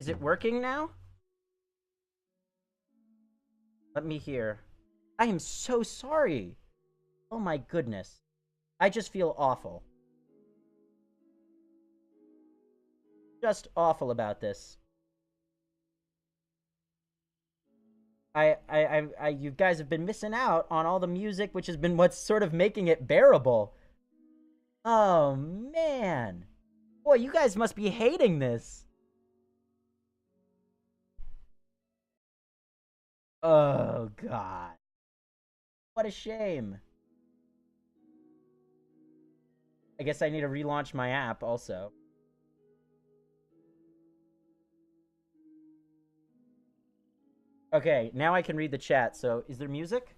Is it working now? Let me hear. I am so sorry. Oh my goodness. I just feel awful. Just awful about this. You guys have been missing out on all the music, which has been what's sort of making it bearable. Oh, man. Boy, you guys must be hating this. Oh, God. What a shame. I guess I need to relaunch my app also. Okay, now I can read the chat. So, is there music?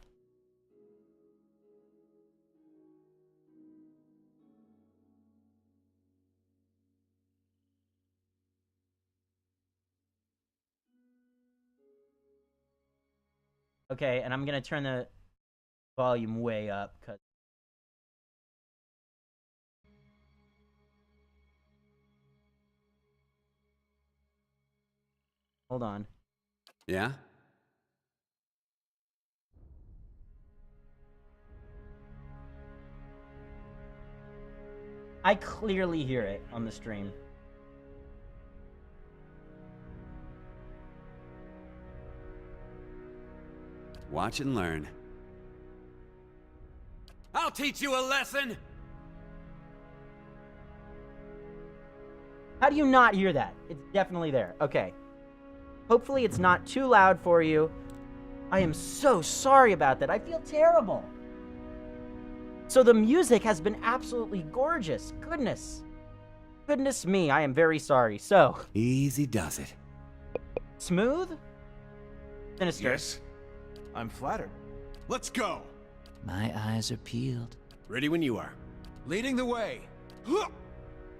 Okay, and I'm gonna turn the volume way up, cause... Hold on. Yeah? I clearly hear it on the stream. Watch and learn. I'll teach you a lesson! How do you not hear that? It's definitely there. Okay. Hopefully it's not too loud for you. I am so sorry about that. I feel terrible. So the music has been absolutely gorgeous. Goodness. Goodness me, I am very sorry. So. Easy does it. Smooth? Sinister. Yes. I'm flattered. Let's go. My eyes are peeled. Ready when you are. Leading the way.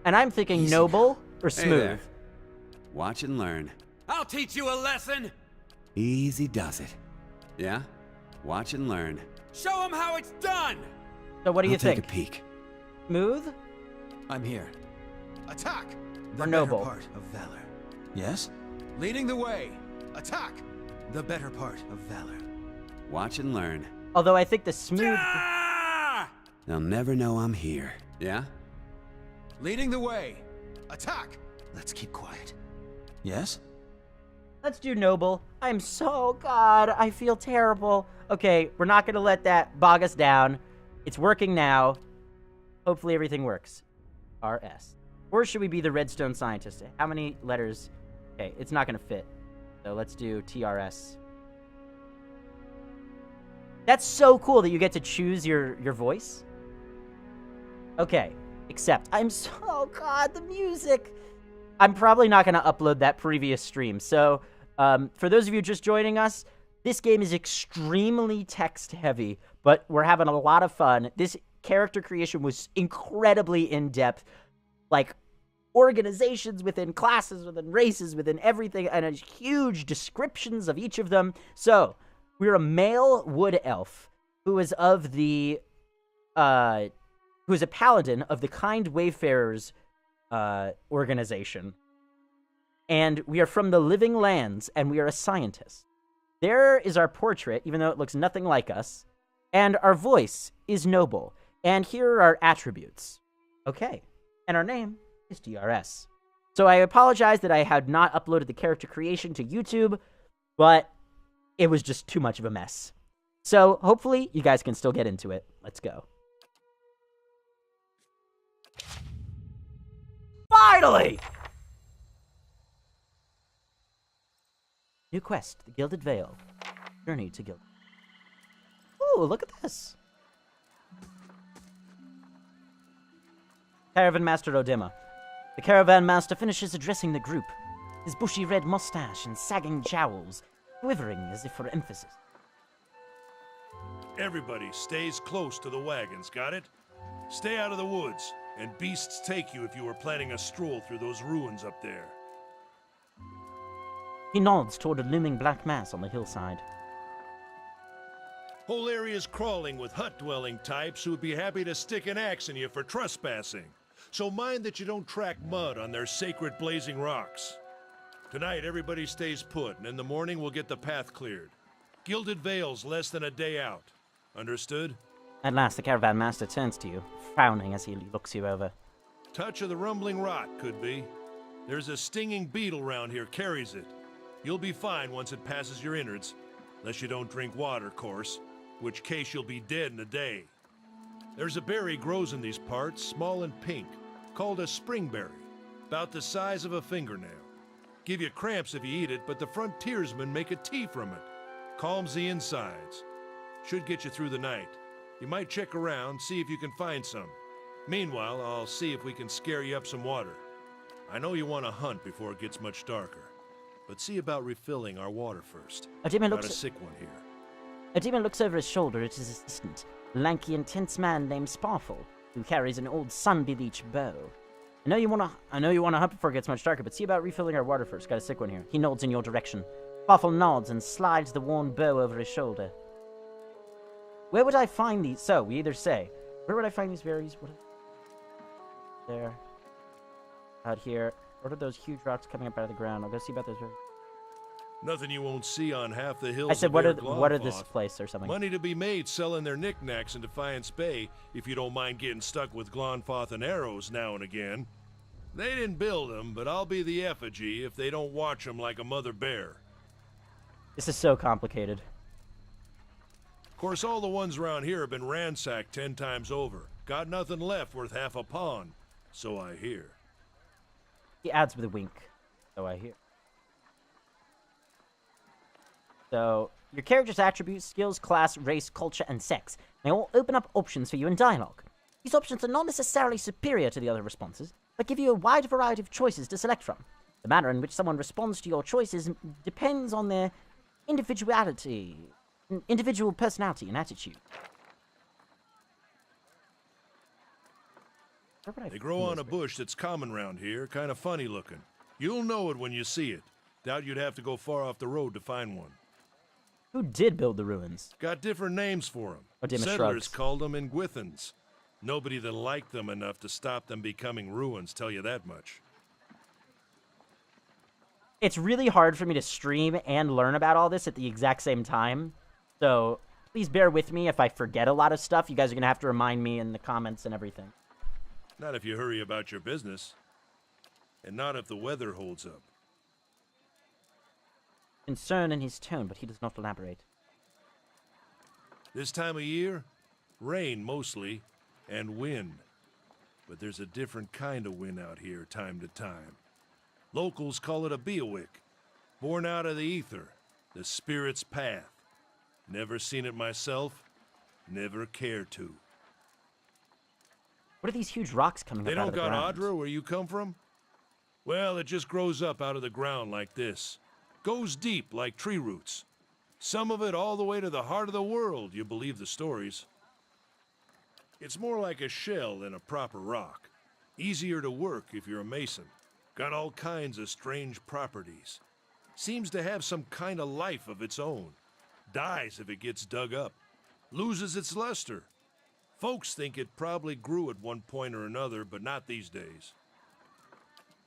And I'm thinking Easy noble or Hey smooth. there. Watch and learn. I'll teach you a lesson! Easy does it. Yeah? Watch and learn. Show them how it's done! So what do you I'll think? Take a peek. Smooth I'm here. Attack! or The noble? better part of valor. Yes? Leading the way. Attack! The better part of valor. Watch and learn. Although I think the smooth... Ah! They'll never know I'm here. Yeah? Leading the way. Attack! Let's keep quiet. Yes? Let's do noble. I'm so... God, I feel terrible. Okay, we're not going to let that bog us down. It's working now. Hopefully everything works. RS. Or should we be the redstone scientist? How many letters? Okay, it's not going to fit. So let's do TRS. That's so cool that you get to choose your voice. Okay, except I'm so... Oh, God, the music. I'm probably not going to upload that previous stream. So, for those of you just joining us, this game is extremely text-heavy, but we're having a lot of fun. This character creation was incredibly in-depth. Like, organizations within classes, within races, within everything, and huge descriptions of each of them. So, we're a male wood elf who is of the... who is a paladin of the Kind Wayfarers organization. And we are from the Living Lands, and we are a scientist. There is our portrait, even though it looks nothing like us. And our voice is noble. And here are our attributes. Okay. And our name is TRS. So I apologize that I had not uploaded the character creation to YouTube, but it was just too much of a mess. So hopefully you guys can still get into it. Let's go. Finally! New quest, the Gilded Veil. Journey to Gilded. Ooh, look at this. Caravan Master Odema. The Caravan Master finishes addressing the group, his bushy red mustache and sagging jowls quivering as if for emphasis. Everybody stays close to the wagons, got it? Stay out of the woods, and beasts take you if you were planning a stroll through those ruins up there. He nods toward a looming black mass on the hillside. Whole area's crawling with hut-dwelling types who would be happy to stick an axe in you for trespassing. So mind that you don't track mud on their sacred blazing rocks. Tonight, everybody stays put, and in the morning we'll get the path cleared. Gilded Vale's less than a day out. Understood? At last, the caravan master turns to you, frowning as he looks you over. Touch of the rumbling rot, could be. There's a stinging beetle round here, carries it. You'll be fine once it passes your innards. Unless you don't drink water, course. Which case you'll be dead in a day. There's a berry grows in these parts, small and pink, called a springberry. About the size of a fingernail. Give you cramps if you eat it, but the frontiersmen make a tea from it. Calms the insides. Should get you through the night. You might check around, see if you can find some. Meanwhile, I'll see if we can scare you up some water. I know you want to hunt before it gets much darker, but see about refilling our water first. Got a sick one here. A demon looks over his shoulder at his assistant, a lanky, intense man named Sparfle, who carries an old sun-bleached bow. I know you wanna hunt before it gets much darker, but see about refilling our water first. Got a sick one here. He nods in your direction. Sparfle nods and slides the worn bow over his shoulder. Where would I find these? So, we either say, where would I find these berries? There. Out here. What are those huge rocks coming up out of the ground? I'll go see about those berries. Nothing you won't see on half the hills. I said, of what are this place or something? Money to be made selling their knickknacks in Defiance Bay, if you don't mind getting stuck with Glonfoth and arrows now and again. They didn't build them, but I'll be the effigy if they don't watch them like a mother bear. This is so complicated. Of course, all the ones around here have been ransacked 10 times over. Got nothing left worth half a pawn, so I hear. He adds with a wink. So I hear. So, your character's attributes, skills, class, race, culture, and sex may all open up options for you in dialogue. These options are not necessarily superior to the other responses, but give you a wide variety of choices to select from. The manner in which someone responds to your choices depends on their individual personality and attitude. They grow on a bush that's common round here, kind of funny looking. You'll know it when you see it. Doubt you'd have to go far off the road to find one. Who did build the ruins? Got different names for them. Settlers shrugs. called them Ingwithans. Nobody that liked them enough to stop them becoming ruins, tell you that much. It's really hard for me to stream and learn about all this at the exact same time. So, please bear with me if I forget a lot of stuff. You guys are going to have to remind me in the comments and everything. Not if you hurry about your business. And not if the weather holds up. Concern in his tone, but he does not elaborate. This time of year, rain mostly, and wind. But there's a different kind of wind out here time to time. Locals call it a beawick, born out of the ether, the spirit's path. Never seen it myself, never cared to. What are these huge rocks coming up out of the ground? They don't got Audra where you come from? Well, it just grows up out of the ground like this. Goes deep like tree roots. Some of it all the way to the heart of the world, you believe the stories. It's more like a shell than a proper rock. Easier to work if you're a mason. Got all kinds of strange properties. Seems to have some kind of life of its own. Dies if it gets dug up. Loses its luster. Folks think it probably grew at one point or another, but not these days.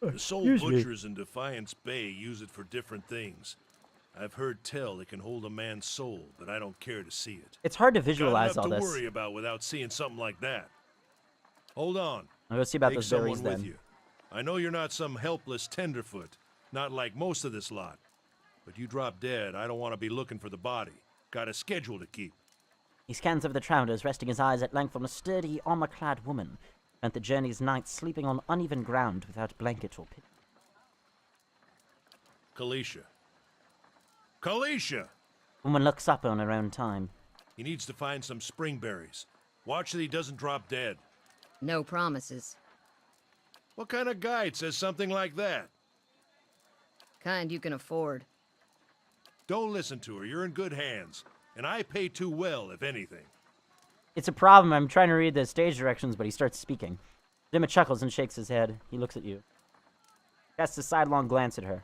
The soul butchers in Defiance Bay use it for different things. I've heard tell it can hold a man's soul, but I don't care to see it. It's hard to visualize Got all enough this. to worry about without seeing something like that. Hold on. I'll go see about Take those berries someone with then. you. I know you're not some helpless tenderfoot, not like most of this lot. But you drop dead, I don't want to be looking for the body. Got a schedule to keep. He scans over the travelers, resting his eyes at length on a sturdy, armor-clad woman. Spent the journey's nights sleeping on uneven ground without blanket or pillow. Kalisha. Kalisha! Woman looks up on her own time. He needs to find some springberries. Watch that he doesn't drop dead. No promises. What kind of guide says something like that? Kind you can afford. Don't listen to her. You're in good hands. And I pay too well, if anything. It's a problem. I'm trying to read the stage directions, but he starts speaking. Zima chuckles and shakes his head. He looks at you. Casts a sidelong glance at her.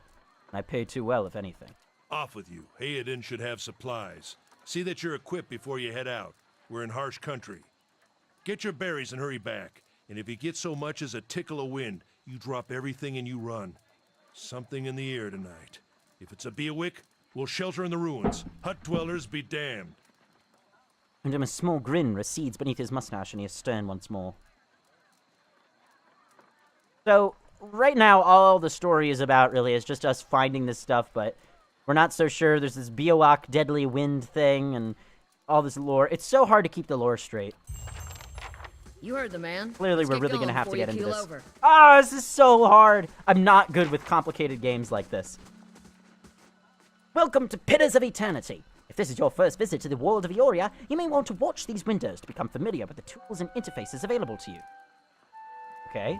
I pay too well, if anything. Off with you. Hayadin should have supplies. See that you're equipped before you head out. We're in harsh country. Get your berries and hurry back. And if you get so much as a tickle of wind, you drop everything and you run. Something in the air tonight. If it's a Bewick, we'll shelter in the ruins. Hut dwellers be damned. And a small grin recedes beneath his mustache, and he is stern once more. So, right now, all the story is about, really, is just us finding this stuff, but we're not so sure. There's this Biowak deadly wind thing, and all this lore. It's so hard to keep the lore straight. You heard the man. Clearly, Let's we're get really going gonna have to before get you into keel this. over. Ah, this is so hard. I'm not good with complicated games like this. Welcome to Pillars of Eternity. If this is your first visit to the world of Ioria, you may want to watch these windows to become familiar with the tools and interfaces available to you. Okay.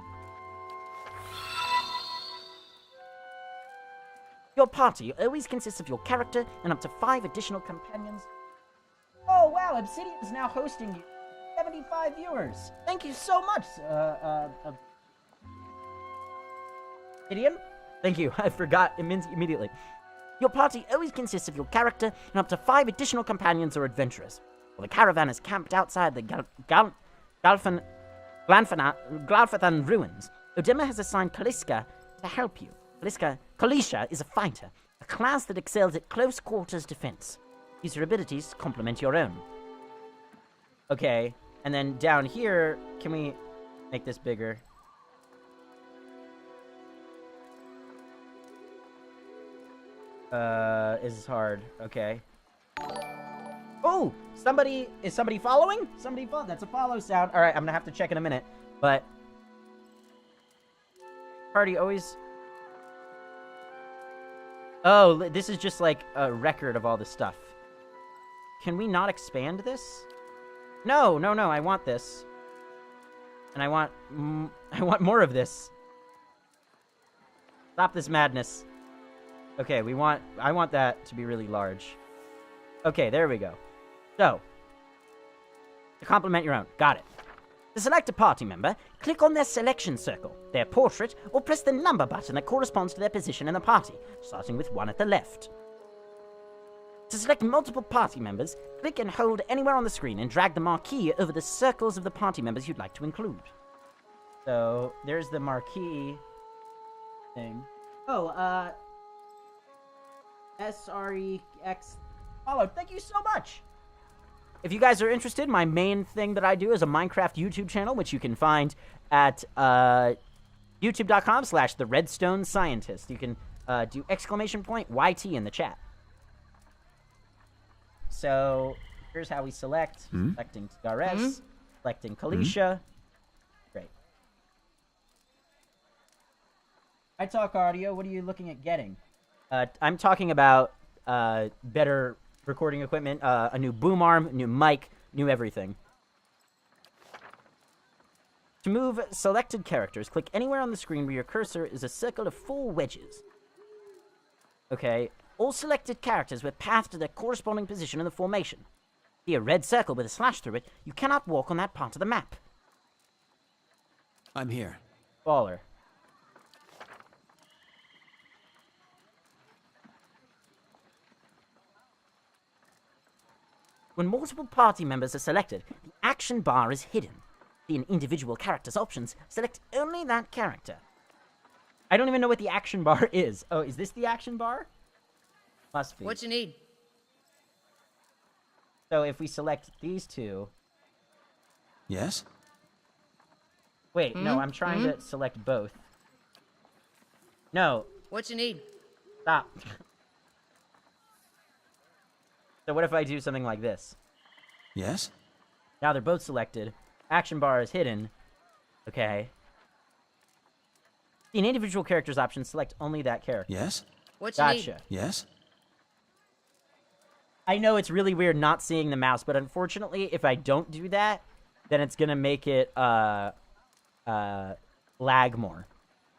Your party always consists of your character and up to 5 additional companions. Oh wow, Obsidian is now hosting you. 75 viewers. Thank you so much, Obsidian? Thank you, I forgot immediately. Your party always consists of your character and up to 5 additional companions or adventurers. While the caravan is camped outside the Glanfathan ruins, Odema has assigned Kaliska to help you. Kalisha is a fighter, a class that excels at close quarters defense. Use her abilities to complement your own. Okay, and then down here, can we make this bigger? Is hard. Okay. Oh! Is somebody following? That's a follow sound. Alright, I'm gonna have to check in a minute. But... Party always... Oh, this is just like a record of all this stuff. Can we not expand this? No, I want this. And I want more of this. Stop this madness. Okay, I want that to be really large. Okay, there we go. So, to complement your own. Got it. To select a party member, click on their selection circle, their portrait, or press the number button that corresponds to their position in the party, starting with 1 at the left. To select multiple party members, click and hold anywhere on the screen and drag the marquee over the circles of the party members you'd like to include. So, there's the marquee thing. Oh, SREX followed. Thank you so much! If you guys are interested, my main thing that I do is a Minecraft YouTube channel, which you can find at youtube.com/TheRedstoneScientist. You can do !YT in the chat. So, here's how we select. Selecting TRS, selecting Kalisha. Great. I talk audio. What are you looking at getting? I'm talking about better recording equipment, a new boom arm, new mic, new everything. To move selected characters, click anywhere on the screen where your cursor is a circle of 4 wedges. Okay, all selected characters were pathed to their corresponding position in the formation. See a red circle with a slash through it, you cannot walk on that part of the map. I'm here. Baller. When multiple party members are selected, the action bar is hidden. See an individual character's options, select only that character. I don't even know what the action bar is. Oh, is this the action bar? Must be. What you need? So if we select these 2... Yes? Wait, no, I'm trying to select both. No, What you need? stop. So what if I do something like this? Yes? Now they're both selected. Action bar is hidden. Okay. See an individual character's option, select only that character. Yes? What you need? Gotcha. Yes? I know it's really weird not seeing the mouse, but unfortunately, if I don't do that, then it's gonna make it, lag more.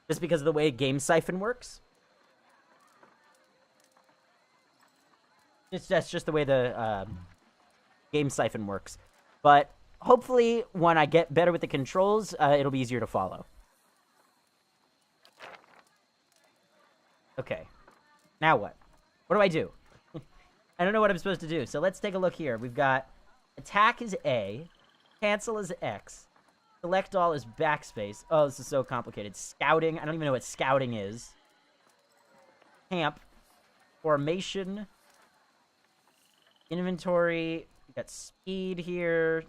Just because of the way Game Siphon works. That's just the way the Game Siphon works. But hopefully, when I get better with the controls, it'll be easier to follow. Okay. Now what? What do I do? I don't know what I'm supposed to do. So let's take a look here. We've got attack is A, cancel is X, select all is backspace. Oh, this is so complicated. Scouting. I don't even know what scouting is. camp, formation, inventory. We got speed here.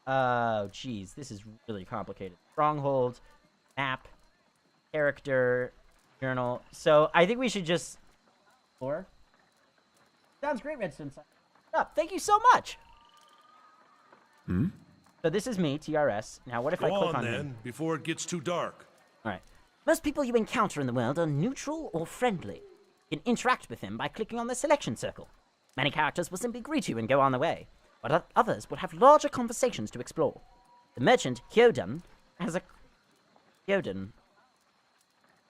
Oh, geez, this is really complicated. Stronghold, map, character, journal. So I think we should just explore. Sounds great, Redstone. Up. Thank you so much. Hmm? So this is me, TRS. Now, what if I Go click on on then, him? before it gets too dark. All right. Most people you encounter in the world are neutral or friendly. You can interact with them by clicking on the selection circle. Many characters will simply greet you and go on their way, but others will have larger conversations to explore. The merchant, Hyodan, has a... Hyodan...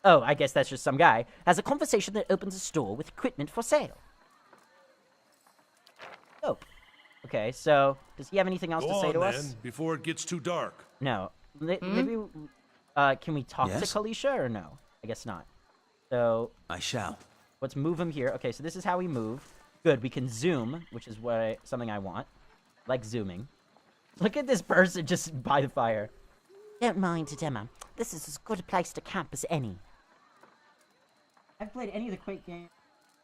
Oh, I guess that's just some guy. Has a conversation that opens a store with equipment for sale. Oh. Okay, so, does he have anything else Go to say on to then, us? before it gets too dark. No. Maybe, can we talk to Kalisha or no? I guess not. So, I shall. let's move him here. Okay, so this is how we move. Good, we can zoom, which is something I want. I like zooming. Look at this person just by the fire. Don't mind it, Emma. This is as good a place to camp as any. I've played any of the Quake games.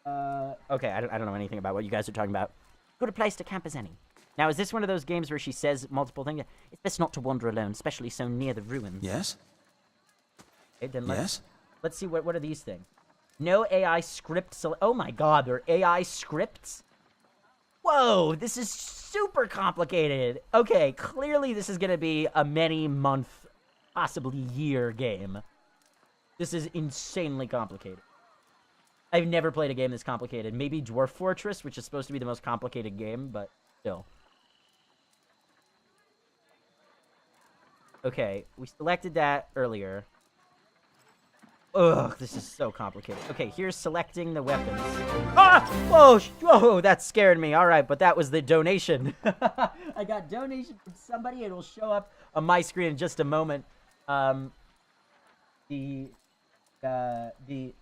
Okay, I don't know anything about what you guys are talking about. Good a place to camp as any. Now, is this one of those games where she says multiple things? It's best not to wander alone, especially so near the ruins. Yes? Okay, then Yes? let's see, what are these things? No AI script, oh my god, they're AI scripts? Whoa, this is super complicated. Okay, clearly this is gonna be a many-month, possibly year game. This is insanely complicated. I've never played a game this complicated. Maybe Dwarf Fortress, which is supposed to be the most complicated game, but still. Okay, we selected that earlier. Ugh, this is so complicated. Okay, here's selecting the weapons. Ah! Whoa! Whoa, that scared me. All right, but that was the donation. I got donation from somebody. It'll show up on my screen in just a moment. The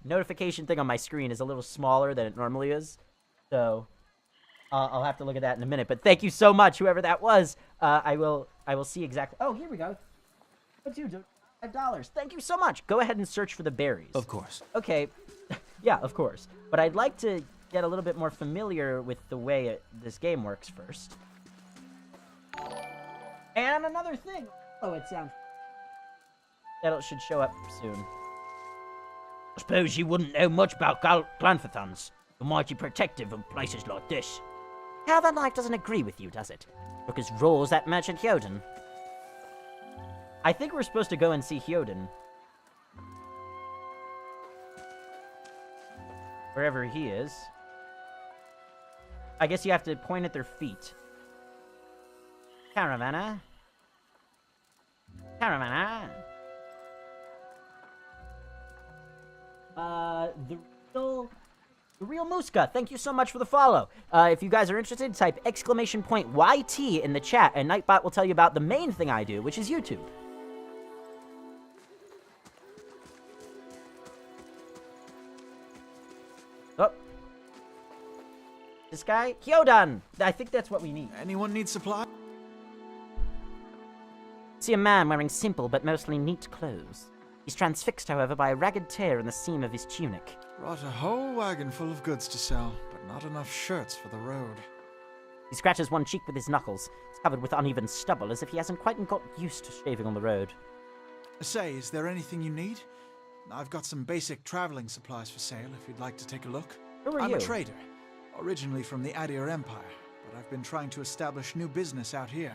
notification thing on my screen is a little smaller than it normally is, so I'll have to look at that in a minute. But thank you so much, whoever that was. I will see exactly. Oh, here we go. $5. Thank you so much. Go ahead and search for the berries. Of course. Okay, yeah, of course. But I'd like to get a little bit more familiar with the way this game works first. And another thing. Oh, it sounds. That should show up soon. I suppose you wouldn't know much about Glanfathans. You're mighty protective of places like this. How that life doesn't agree with you, does it? Look as raw as that merchant Hyodan. I think we're supposed to go and see Hyodan. Wherever he is. I guess you have to point at their feet. Caravana. Caravana. The real Muska, thank you so much for the follow. If you guys are interested, type !YT in the chat, and Nightbot will tell you about the main thing I do, which is YouTube. Oh. This guy? Hyodan! I think that's what we need. Anyone need supply? See a man wearing simple but mostly neat clothes. He's transfixed, however, by a ragged tear in the seam of his tunic. Brought a whole wagon full of goods to sell, but not enough shirts for the road. He scratches one cheek with his knuckles. It's covered with uneven stubble, as if he hasn't quite got used to shaving on the road. Say, is there anything you need? I've got some basic traveling supplies for sale if you'd like to take a look. Who are I'm you? a trader, originally from the Adir Empire, but I've been trying to establish new business out here.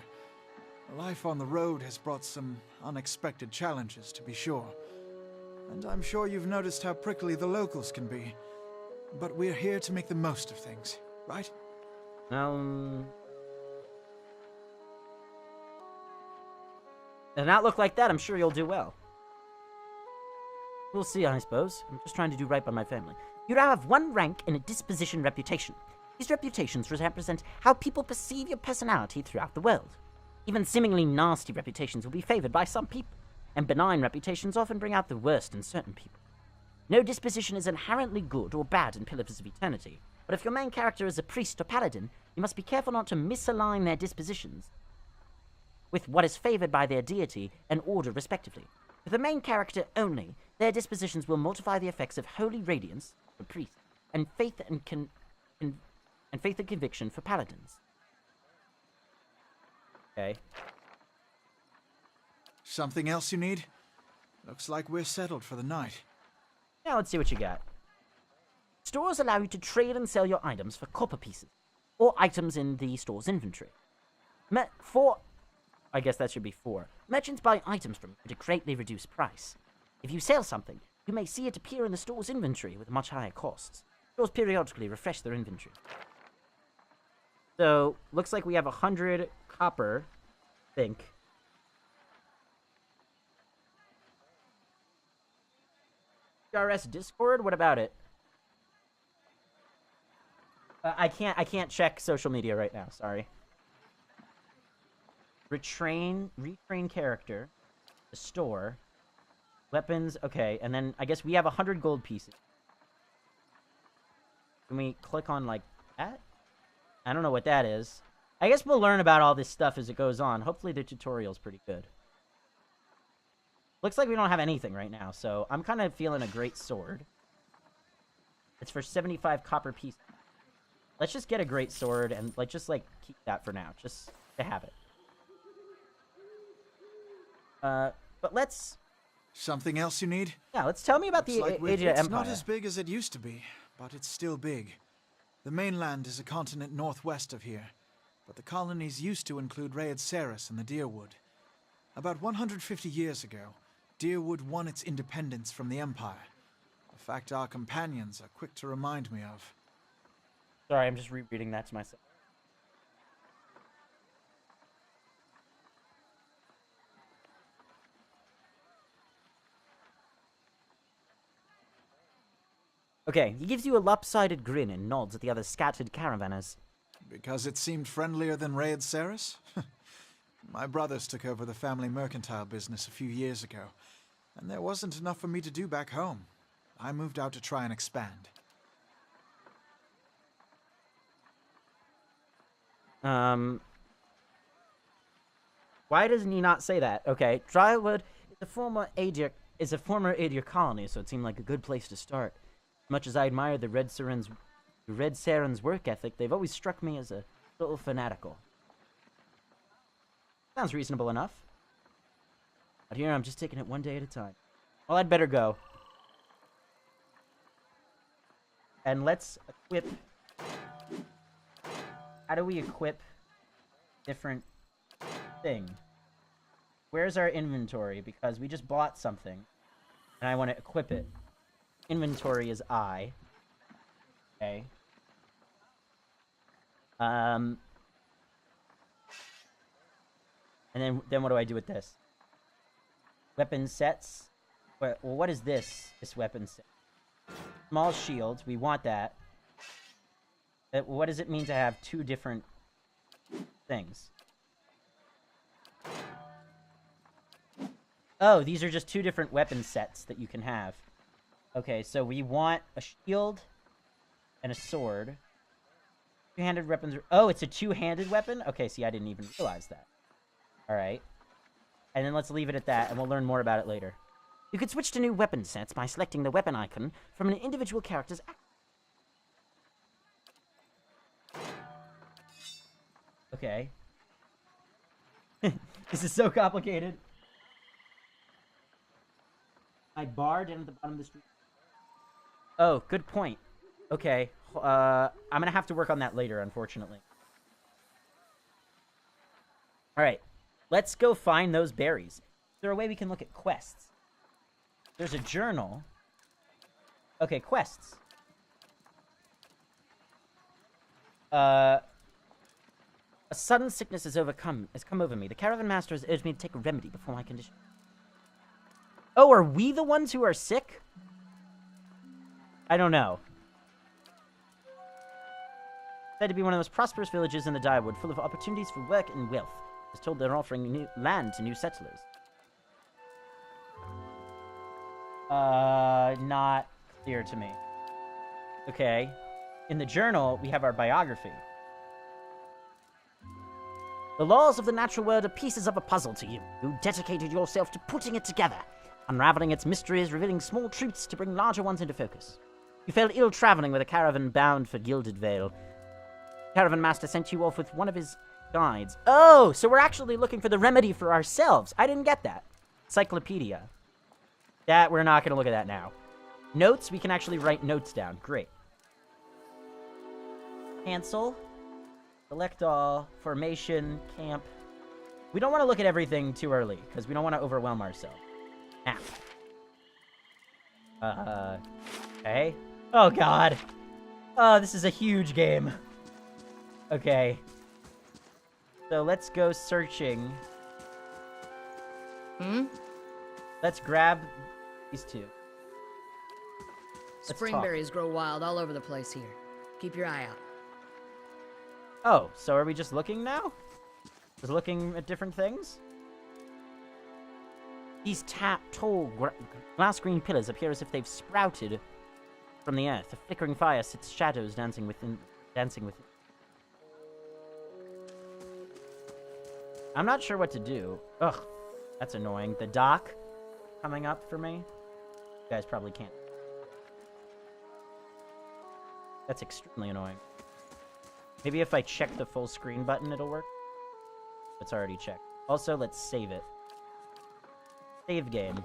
Life on the road has brought some unexpected challenges, to be sure. And I'm sure you've noticed how prickly the locals can be. But we're here to make the most of things, right? Does not look like that. I'm sure you'll do well. We'll see, I suppose. I'm just trying to do right by my family. You now have one rank in a disposition reputation. These reputations represent how people perceive your personality throughout the world. Even seemingly nasty reputations will be favored by some people, and benign reputations often bring out the worst in certain people. No disposition is inherently good or bad in Pillars of Eternity, but if your main character is a priest or paladin, you must be careful not to misalign their dispositions with what is favored by their deity and order respectively. With the main character only, Their dispositions will multiply the effects of holy radiance for priests, and faith and faith and conviction for paladins. Okay. Something else you need? Looks like we're settled for the night. Now let's see what you got. Stores allow you to trade and sell your items for copper pieces, or items in the store's inventory. I guess that should be 4. Merchants buy items from you at a greatly reduced price. If you sell something, you may see it appear in the store's inventory with much higher costs. Stores periodically refresh their inventory. So, looks like we have 100 copper, I think. TRS Discord? What about it? I can't check social media right now, sorry. Retrain character. The store. Weapons, okay, and then I guess we have 100 gold pieces. Can we click on, like, that? I don't know what that is. I guess we'll learn about all this stuff as it goes on. Hopefully the tutorial's pretty good. Looks like we don't have anything right now, so I'm kind of feeling a great sword. It's for 75 copper pieces. Let's just get a great sword and, like, just, like, keep that for now. Just to have it. But let's... Something else you need? Yeah, let's tell me about Looks like the Age of Empire. It's not as big as it used to be, but it's still big. The mainland is a continent northwest of here, but the colonies used to include Raed Ceres and the Deerwood. About 150 years ago, Deerwood won its independence from the Empire. A fact our companions are quick to remind me of. Sorry, I'm just rereading that to myself. Okay, he gives you a lopsided grin and nods at the other scattered caravanners. Because it seemed friendlier than Raed Ceres? My brothers took over the family mercantile business a few years ago, and there wasn't enough for me to do back home. I moved out to try and expand. Why doesn't he not say that? Okay, Drywood is a former Adir colony, so it seemed like a good place to start. As much as I admire the Red Saren's work ethic, they've always struck me as a little fanatical. Sounds reasonable enough. But here I'm just taking it one day at a time. Well, I'd better go. And let's equip... How do we equip different thing? Where's our inventory? Because we just bought something. And I want to equip it. Inventory is I. Okay. And then what do I do with this? Weapon sets. Well, what is this? This weapon set. Small shields. We want that. What does it mean to have 2 different things? Oh, these are just 2 different weapon sets that you can have. Okay, so we want a shield and a sword. 2-handed weapons. Oh, it's a 2-handed weapon? Okay, see, I didn't even realize that. Alright. And then let's leave it at that, and we'll learn more about it later. You can switch to new weapon sets by selecting the weapon icon from an individual character's action. Okay. This is so complicated. My bar down at the bottom of the street. Oh, good point. Okay. I'm gonna have to work on that later, unfortunately. Alright. Let's go find those berries. Is there a way we can look at quests? There's a journal. Okay, quests. A sudden sickness has come over me. The caravan master has urged me to take a remedy before my condition. Oh, are we the ones who are sick? I don't know. Said to be one of the most prosperous villages in the Dyewood, full of opportunities for work and wealth. I was told they're offering new land to new settlers. Not clear to me. Okay. In the journal, we have our biography. The laws of the natural world are pieces of a puzzle to you. You dedicated yourself to putting it together. unraveling its mysteries, revealing small truths to bring larger ones into focus. You fell ill traveling with a caravan bound for Gilded Vale. Caravan master sent you off with one of his guides. Oh, so we're actually looking for the remedy for ourselves. I didn't get that. Encyclopedia. That, we're not going to look at that now. Notes, we can actually write notes down. Great. Cancel. Select all. Formation. Camp. We don't want to look at everything too early, because we don't want to overwhelm ourselves. Map. Okay. Oh, God. Oh, this is a huge game. Okay. So let's go searching. Let's grab these two. Let's talk. Springberries grow wild all over the place here. Keep your eye out. Oh, so are we just looking now? Just looking at different things? These tall glass green pillars appear as if they've sprouted from the earth. A flickering fire sits shadows dancing within. I'm not sure what to do. Ugh, that's annoying. The dock coming up for me. You guys probably can't. That's extremely annoying. Maybe if I check the full screen button, it'll work. It's already checked. Also, let's save it. Save game.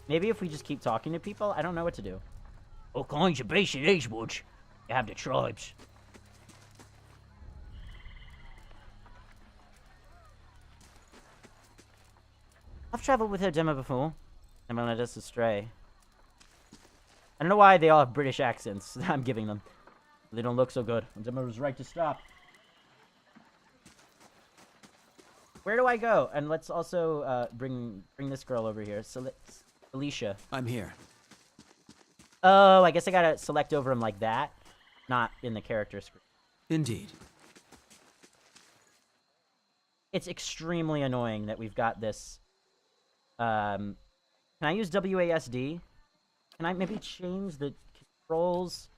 Maybe if we just keep talking to people, I don't know what to do. All kinds of beasts in these woods. You have the tribes. I've traveled with her demo before. Never led us astray. I don't know why they all have British accents I'm giving them. They don't look so good. Demo was right to stop. Where do I go? And let's also bring this girl over here. Alicia. I'm here. Oh, I guess I gotta select over him like that. Not in the character screen. Indeed. It's extremely annoying that we've got this. Can I use WASD? Can I maybe change the controls?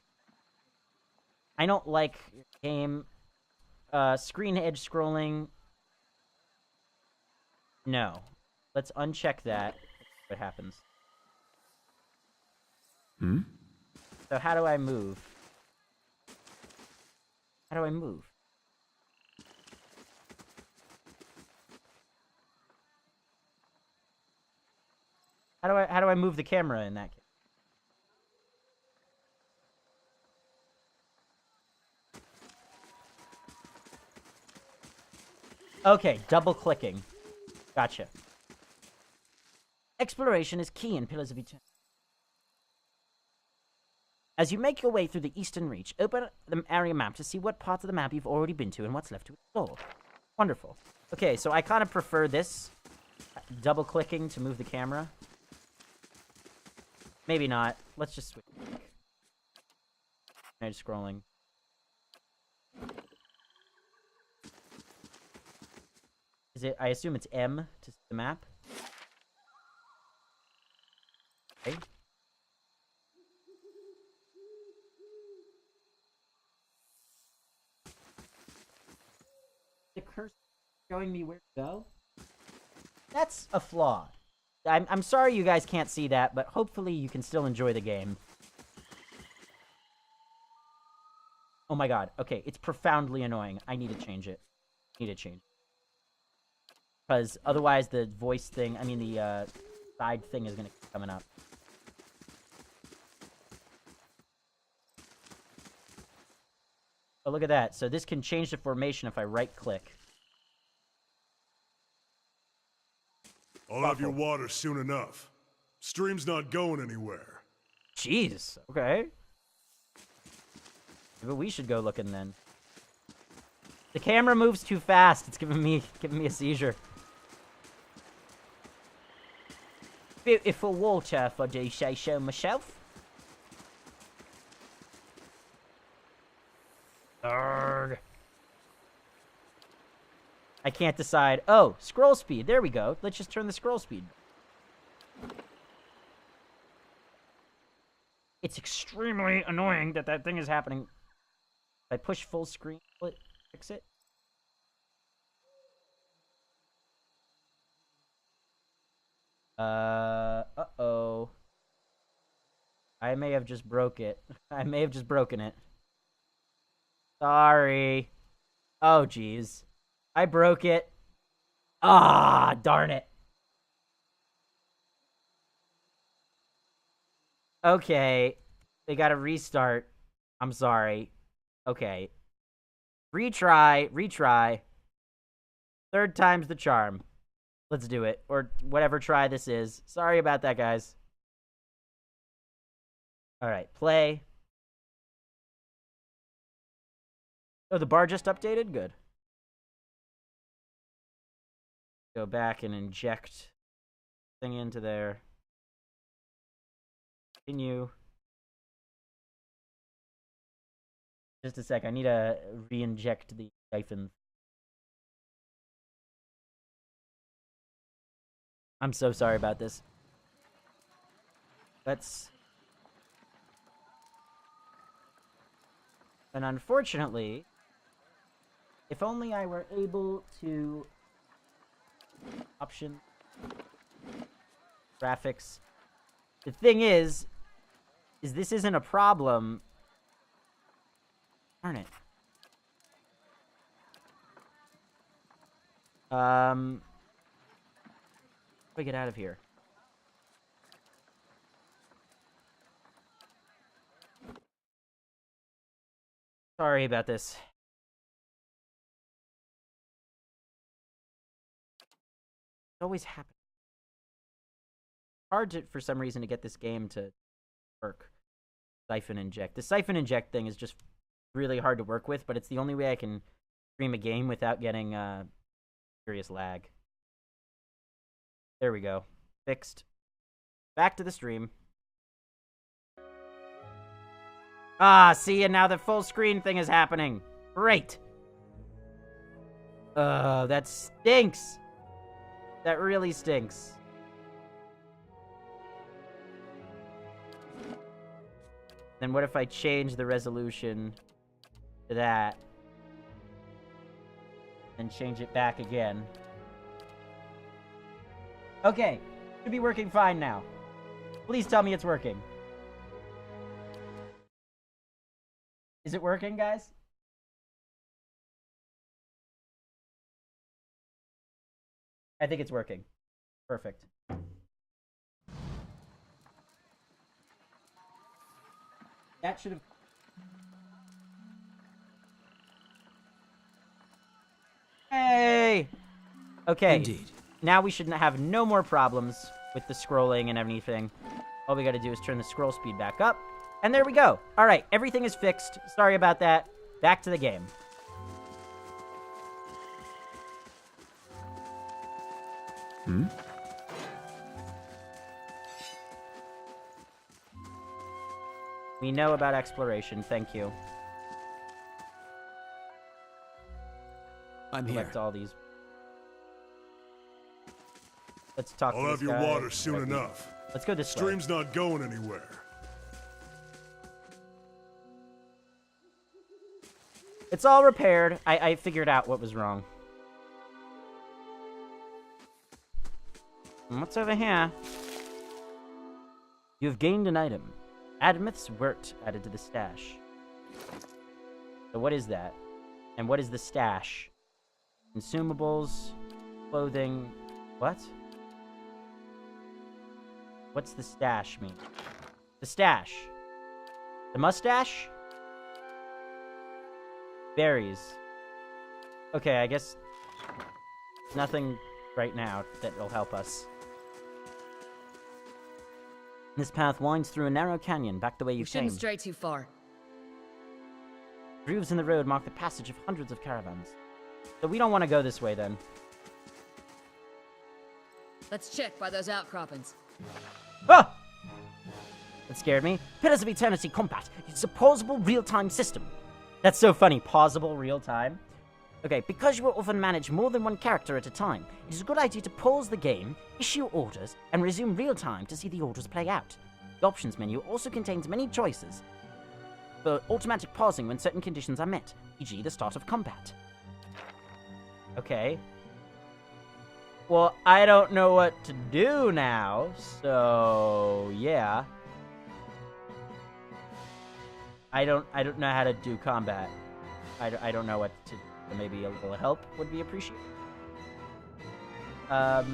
I don't like game. Screen edge scrolling. No. Let's uncheck that. What happens? So how do I move? How do I move? How do I move the camera in that case? Okay, double clicking. Gotcha. Exploration is key in Pillars of Eternity. As you make your way through the Eastern Reach, open the area map to see what parts of the map you've already been to and what's left to explore. Wonderful. Okay, so I kind of prefer this. Double clicking to move the camera. Maybe not. Let's just switch. Edge scrolling. Is it? I assume it's M to see the map. Okay. The cursor showing me where to go? That's a flaw. I'm sorry you guys can't see that, but hopefully you can still enjoy the game. Oh my god. Okay, it's profoundly annoying. I need to change it. Because otherwise the voice thing, I mean the side thing is going to keep coming up. Oh, look at that. So this can change the formation if I right-click. I'll have your water soon enough. Stream's not going anywhere. Jeez. Okay. Maybe we should go looking then. The camera moves too fast. It's giving me a seizure. Beautiful water, if I do say so myself. Arrgh. I can't decide. Oh, scroll speed. There we go. Let's just turn the scroll speed. It's extremely annoying that that thing is happening. If I push full screen, will it fix it? Uh-oh. I may have just broke it. I may have just broken it. Sorry. Oh, jeez. I broke it. Ah, darn it. Okay. They gotta restart. I'm sorry. Okay. Retry. Third time's the charm. Let's do it. Or whatever try this is. Sorry about that, guys. Alright, play. Oh, the bar just updated? Good. Go back and inject thing into there. Continue. Just a sec, I need to re-inject the siphon. I'm so sorry about this. And unfortunately, if only I were able to option graphics. The thing is this isn't a problem. Darn it. How do I get out of here? Sorry about this. It always happens. Hard to, for some reason, to get this game to work. Siphon inject. The siphon inject thing is just really hard to work with, but it's the only way I can stream a game without getting serious lag. There we go. Fixed. Back to the stream. Ah, see, and now the full screen thing is happening. Great. That stinks. That really stinks. Then what if I change the resolution to that? And change it back again. Okay. Should be working fine now. Please tell me it's working. Is it working, guys? I think it's working. Perfect. That should have... Hey! Okay. Indeed. Now we should have no more problems with the scrolling and everything. All we gotta do is turn the scroll speed back up. And there we go. Alright, everything is fixed. Sorry about that. Back to the game. We know about exploration, thank you. I'm here. Collect all these. Let's talk to I'll this have your guy. water soon enough. Let's go this way. Stream's not going anywhere. It's all repaired. I figured out what was wrong. And what's over here? You have gained an item. Adamith's wort added to the stash. So what is that? And what is the stash? Consumables, clothing, what? What's the stash mean? The stash. The mustache? Berries. Okay, I guess nothing right now that'll help us. This path winds through a narrow canyon back the way you We came. shouldn't stray too far. Grooves in the road mark the passage of hundreds of caravans. So we don't want to go this way then. Let's check by those outcroppings. Ah! That scared me. Pillars of Eternity Combat. It's a pausable real-time system. That's so funny. Pausable real-time. Okay, because you will often manage more than one character at a time, it is a good idea to pause the game, issue orders, and resume real-time to see the orders play out. The options menu also contains many choices for automatic pausing when certain conditions are met, e.g. the start of combat. Okay. Well, I don't know what to do now, so yeah. I don't know how to do combat. I don't know what to. Maybe a little help would be appreciated. I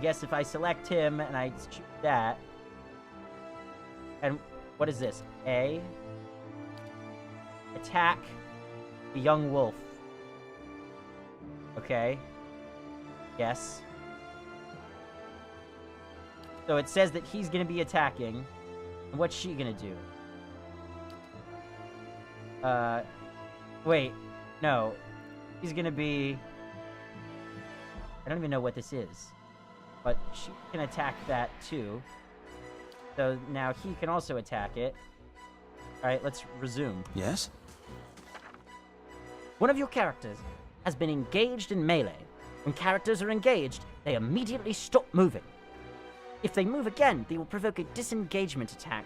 guess if I select him and I choose that, and what is this? A. Attack the young wolf. Okay. Yes. So it says that he's gonna be attacking. And what's she gonna do? Wait. No. He's gonna be... I don't even know what this is. But she can attack that too. So now he can also attack it. Alright, let's resume. Yes? One of your characters has been engaged in melee. When characters are engaged, they immediately stop moving. If they move again, they will provoke a disengagement attack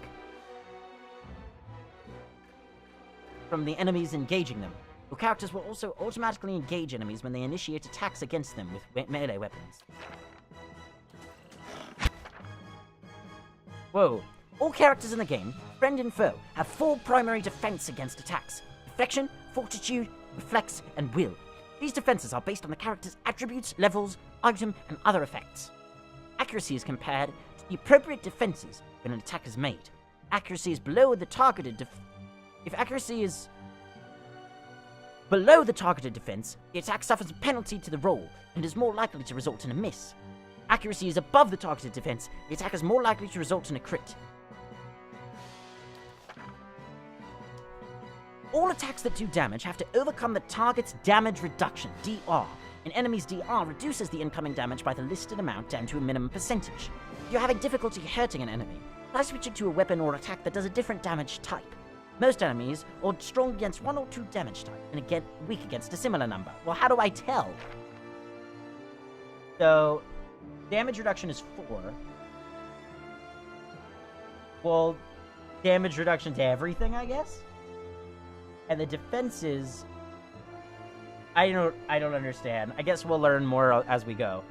from the enemies engaging them. Your characters will also automatically engage enemies when they initiate attacks against them with melee weapons. Whoa. All characters in the game, friend and foe, have 4 primary defense against attacks. Deflection, fortitude, reflex, and will. These defenses are based on the character's attributes, levels, item, and other effects. Accuracy is compared to the appropriate defenses when an attack is made. Accuracy is below the targeted If accuracy is below the targeted defense, the attack suffers a penalty to the roll and is more likely to result in a miss. Accuracy is above the targeted defense, the attack is more likely to result in a crit. All attacks that do damage have to overcome the target's damage reduction, DR. An enemy's DR reduces the incoming damage by the listed amount down to a minimum percentage. If you're having difficulty hurting an enemy, try switching to a weapon or attack that does a different damage type. Most enemies are strong against 1 or 2 damage type, and again weak against a similar number. Well, how do I tell? So, damage reduction is 4. Well, damage reduction to everything, I guess? And the defenses... I don't understand. I guess we'll learn more as we go.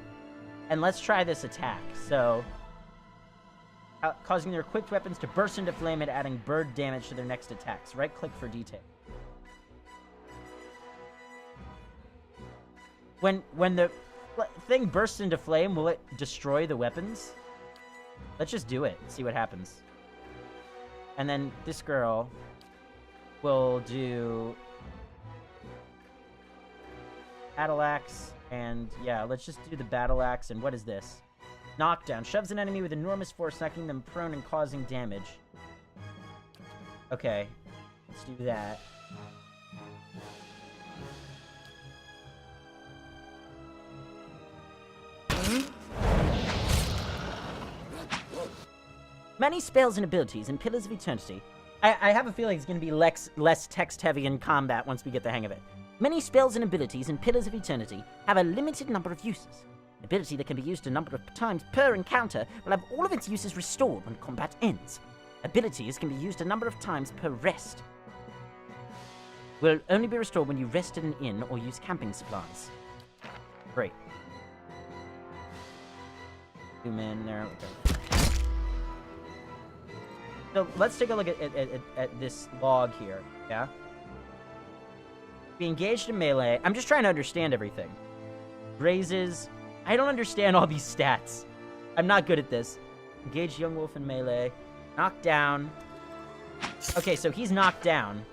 And let's try this attack. So... causing their equipped weapons to burst into flame and adding bird damage to their next attacks. Right-click for detail. When the thing bursts into flame, will it destroy the weapons? Let's just do it. See what happens. And then this girl will do battle axe, and yeah, let's just do the battle axe. And what is this? Knockdown. Shoves an enemy with enormous force, knocking them prone and causing damage. Okay. Let's do that. Many spells and abilities in Pillars of Eternity. I have a feeling it's going to be less text-heavy in combat once we get the hang of it. Many spells and abilities in Pillars of Eternity have a limited number of uses. An ability that can be used a number of times per encounter will have all of its uses restored when combat ends. Abilities can be used a number of times per rest. Will only be restored when you rest at an inn or use camping supplies. Great. Zoom in there. Okay. So let's take a look at this log here, yeah? Be engaged in melee. I'm just trying to understand everything. Grazes. I don't understand all these stats. I'm not good at this. Engage young wolf in melee. Knocked down. Okay, so he's knocked down.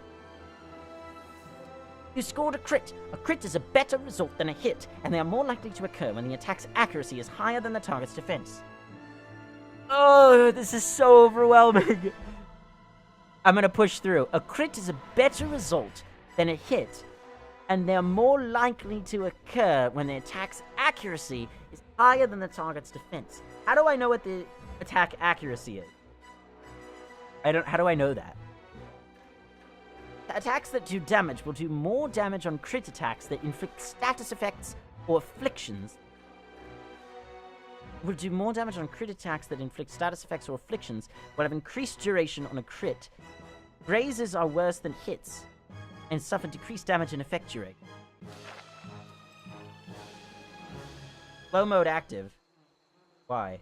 You scored a crit. A crit is a better result than a hit, and they are more likely to occur when the attack's accuracy is higher than the target's defense. Oh, this is so overwhelming. I'm gonna push through. A crit is a better result than a hit, and they're more likely to occur when the attack's accuracy is higher than the target's defense. How do I know what the attack accuracy is? How do I know that? Attacks that do damage will do more damage on crit attacks that inflict status effects or afflictions. Will do more damage on crit attacks that inflict status effects or afflictions, will have increased duration on a crit. Grazes are worse than hits, and suffer decreased damage and effect duration. Slow mode active. Why?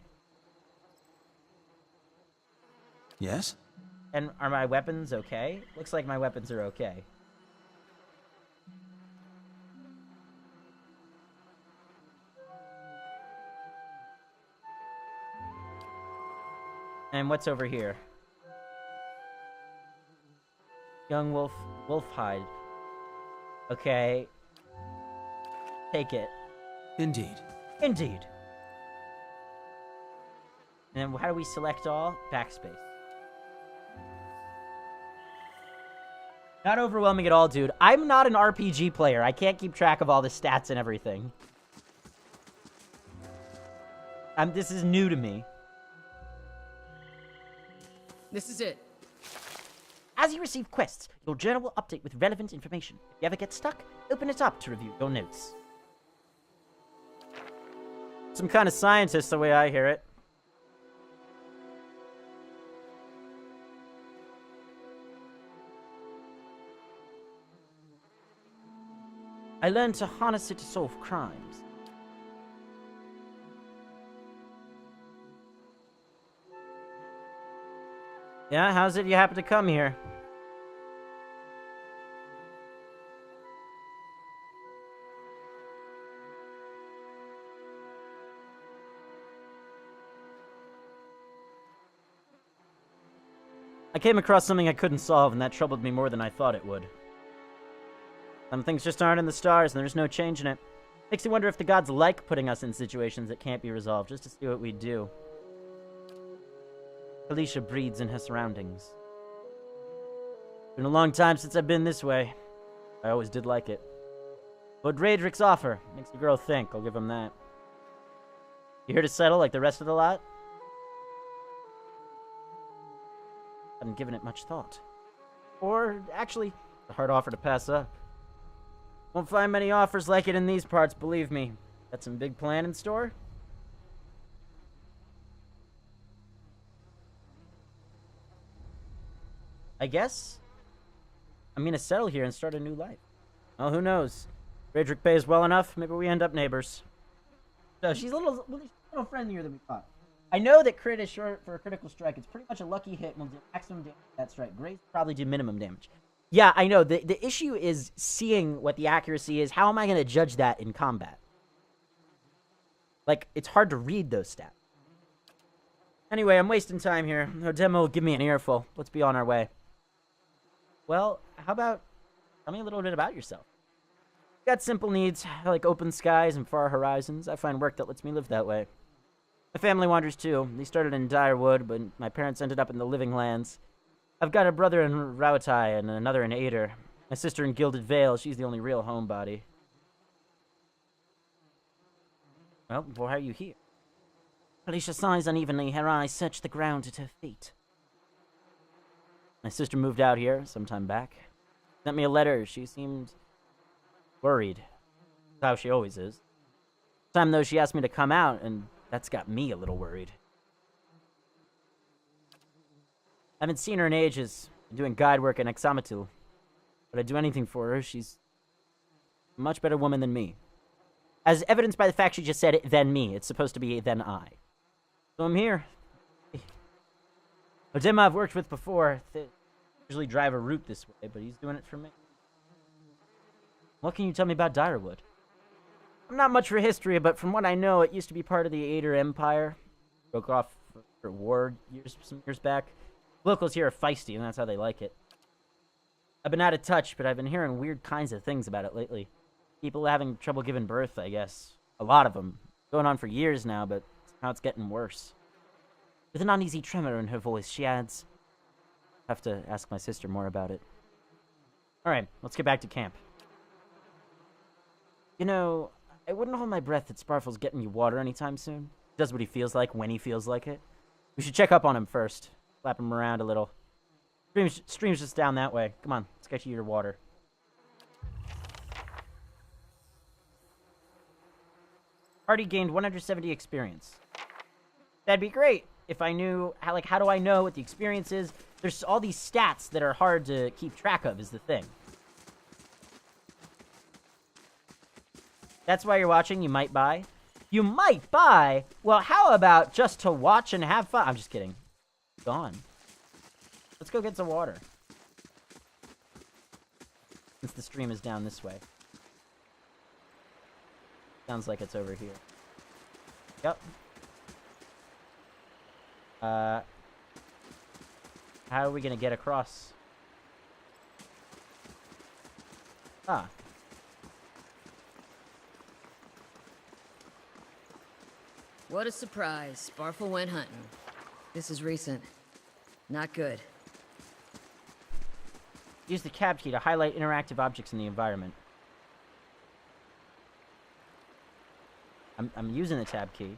Yes? And are my weapons okay? Looks like my weapons are okay. And what's over here? Young wolf, wolf hide. Okay. Take it. Indeed. Indeed. And how do we select all? Backspace. Not overwhelming at all, dude. I'm not an RPG player. I can't keep track of all the stats and everything. This is new to me. This is it. As you receive quests, your journal will update with relevant information. If you ever get stuck, open it up to review your notes. Some kind of scientist, the way I hear it. I learned to harness it to solve crimes. Yeah, how's it you happen to come here? I came across something I couldn't solve, and that troubled me more than I thought it would. Some things just aren't in the stars, and there's no change in it. Makes you wonder if the gods like putting us in situations that can't be resolved, just to see what we do. Alicia breeds in her surroundings. Been a long time since I've been this way. I always did like it. But Raedric's offer makes the girl think, I'll give him that. You here to settle like the rest of the lot? Haven't given it much thought. Or, actually, it's a hard offer to pass up. Won't find many offers like it in these parts, believe me. Got some big plan in store? I guess I'm gonna settle here and start a new life. Well, who knows? Raedric pays well enough, maybe we end up neighbors. So she's a little friendlier than we thought. I know that crit is short for a critical strike. It's pretty much a lucky hit and will do maximum damage with that strike. Grace probably do minimum damage. Yeah, I know. The issue is seeing what the accuracy is. How am I going to judge that in combat? Like, it's hard to read those stats. Anyway, I'm wasting time here. Our demo will give me an earful. Let's be on our way. Well, how about tell me a little bit about yourself? Got simple needs, like open skies and far horizons. I find work that lets me live that way. My family wanders too. They started in Direwood, but my parents ended up in the Living Lands. I've got a brother in Rauatai and another in Ader. My sister in Gilded Vale, she's the only real homebody. Well, why are you here? Alicia sighs unevenly, her eyes search the ground at her feet. My sister moved out here sometime back. Sent me a letter. She seemed worried. That's how she always is. This time, though, she asked me to come out, and that's got me a little worried. I haven't seen her in ages. I'm doing guide work in Examatul. But I'd do anything for her. She's a much better woman than me. As evidenced by the fact she just said it, than me. It's supposed to be than I. So I'm here. Odema I've worked with before. They usually drive a route this way, but he's doing it for me. What can you tell me about Direwood? I'm not much for history, but from what I know, it used to be part of the Ader Empire. Broke off for war some years back. Locals here are feisty, and that's how they like it. I've been out of touch, but I've been hearing weird kinds of things about it lately. People having trouble giving birth, I guess. A lot of them. Going on for years now, but now it's getting worse. With an uneasy tremor in her voice, she adds, I have to ask my sister more about it. Alright, let's get back to camp. You know, I wouldn't hold my breath that Sparfle's getting me water anytime soon. He does what he feels like when he feels like it. We should check up on him first. Slap him around a little. Stream's just down that way. Come on, let's get you your water. Party gained 170 experience. That'd be great if I knew, how do I know what the experience is? There's all these stats that are hard to keep track of is the thing. That's why you're watching, you might buy. You might buy. Well, how about just to watch and have fun? I'm just kidding. Gone. Let's go get some water. Since the stream is down this way. Sounds like it's over here. Yep. How are we gonna get across? Ah. What a surprise. Sparfle went hunting. This is recent. Not good. Use the tab key to highlight interactive objects in the environment. I'm using the tab key.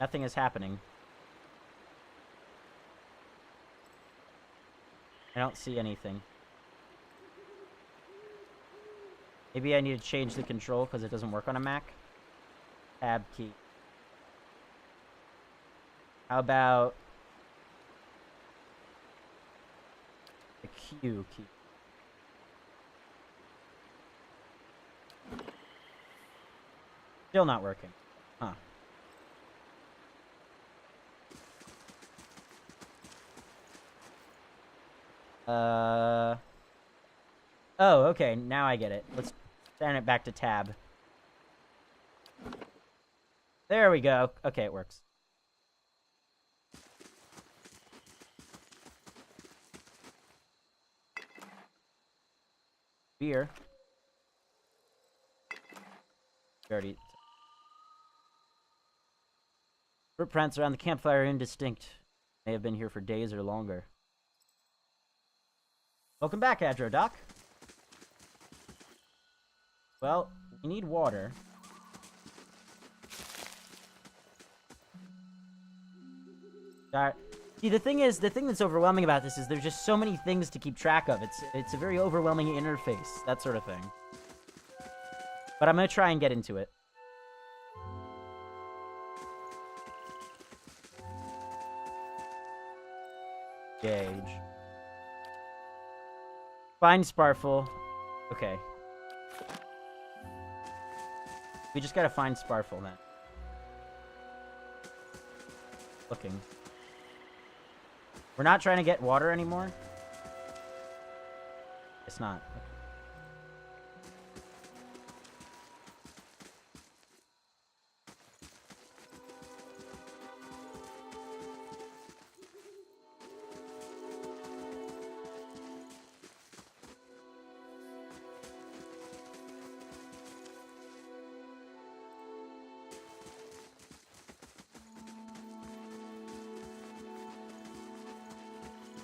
Nothing is happening. I don't see anything. Maybe I need to change the control because it doesn't work on a Mac. Tab key. How about the Q key? Still not working. Huh. Oh, okay. Now I get it. Let's turn it back to tab. There we go. Okay, it works. Beer. Already. Footprints around the campfire are indistinct. May have been here for days or longer. Welcome back, Adro-Doc. Well, we need water. See, the thing that's overwhelming about this is there's just so many things to keep track of. It's a very overwhelming interface, that sort of thing. But I'm gonna try and get into it. Gauge. Find Sparfle. Okay. We just gotta find Sparfle then. Looking. We're not trying to get water anymore? It's not. Okay.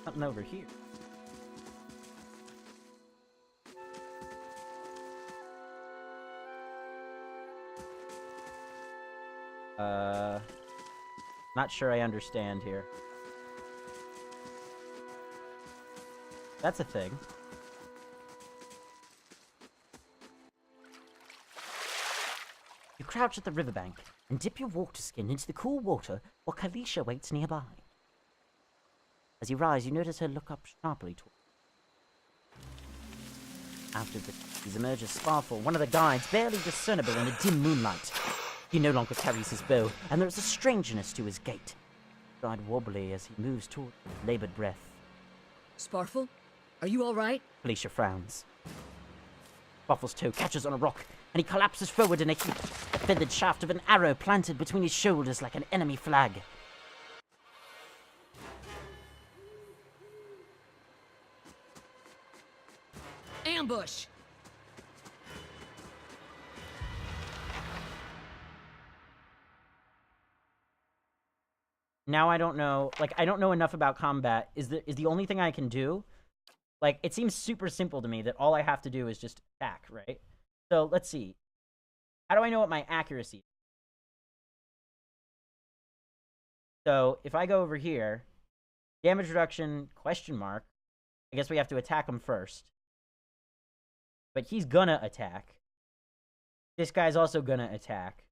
Something over here. Not sure I understand here. That's a thing. You crouch at the riverbank and dip your water skin into the cool water while Kalisha waits nearby. As you rise, you notice her look up sharply toward you. Out of the trees emerges Sparfle, one of the guides, barely discernible in the dim moonlight. He no longer carries his bow, and there is a strangeness to his gait. Stride wobbly as he moves toward you with labored breath. Sparfle? Are you alright? Felicia frowns. Sparfle's toe catches on a rock, and he collapses forward in a heap, the feathered shaft of an arrow planted between his shoulders like an enemy flag. Ambush! Now I don't know, like, I don't know enough about combat. Is the only thing I can do? Like, it seems super simple to me that all I have to do is just attack, right? So, let's see. How do I know what my accuracy is? So, if I go over here, damage reduction, question mark. I guess we have to attack him first. But he's gonna attack. This guy's also gonna attack.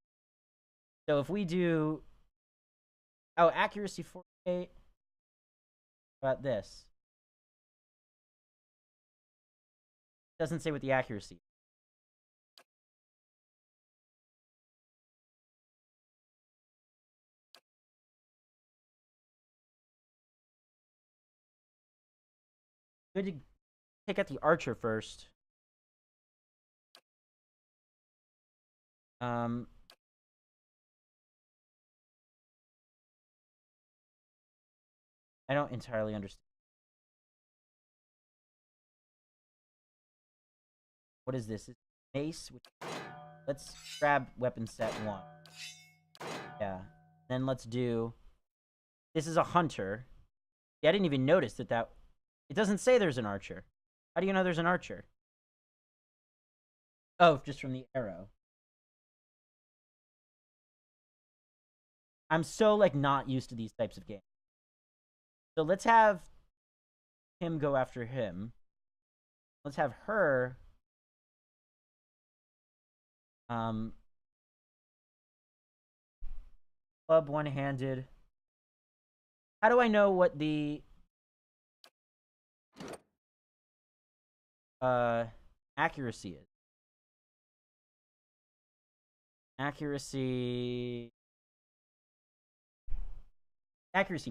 So if we do... Oh, accuracy 48. How about this? Doesn't say what the accuracy is. Good to take out the archer first. I don't entirely understand. What is this? It's mace. Let's grab weapon set 1. Yeah. Then let's do... This is a hunter. Yeah, I didn't even notice that... It doesn't say there's an archer. How do you know there's an archer? Oh, just from the arrow. I'm so, like, not used to these types of games. So let's have him go after him. Let's have her... Club one-handed. How do I know what the... accuracy is? Accuracy...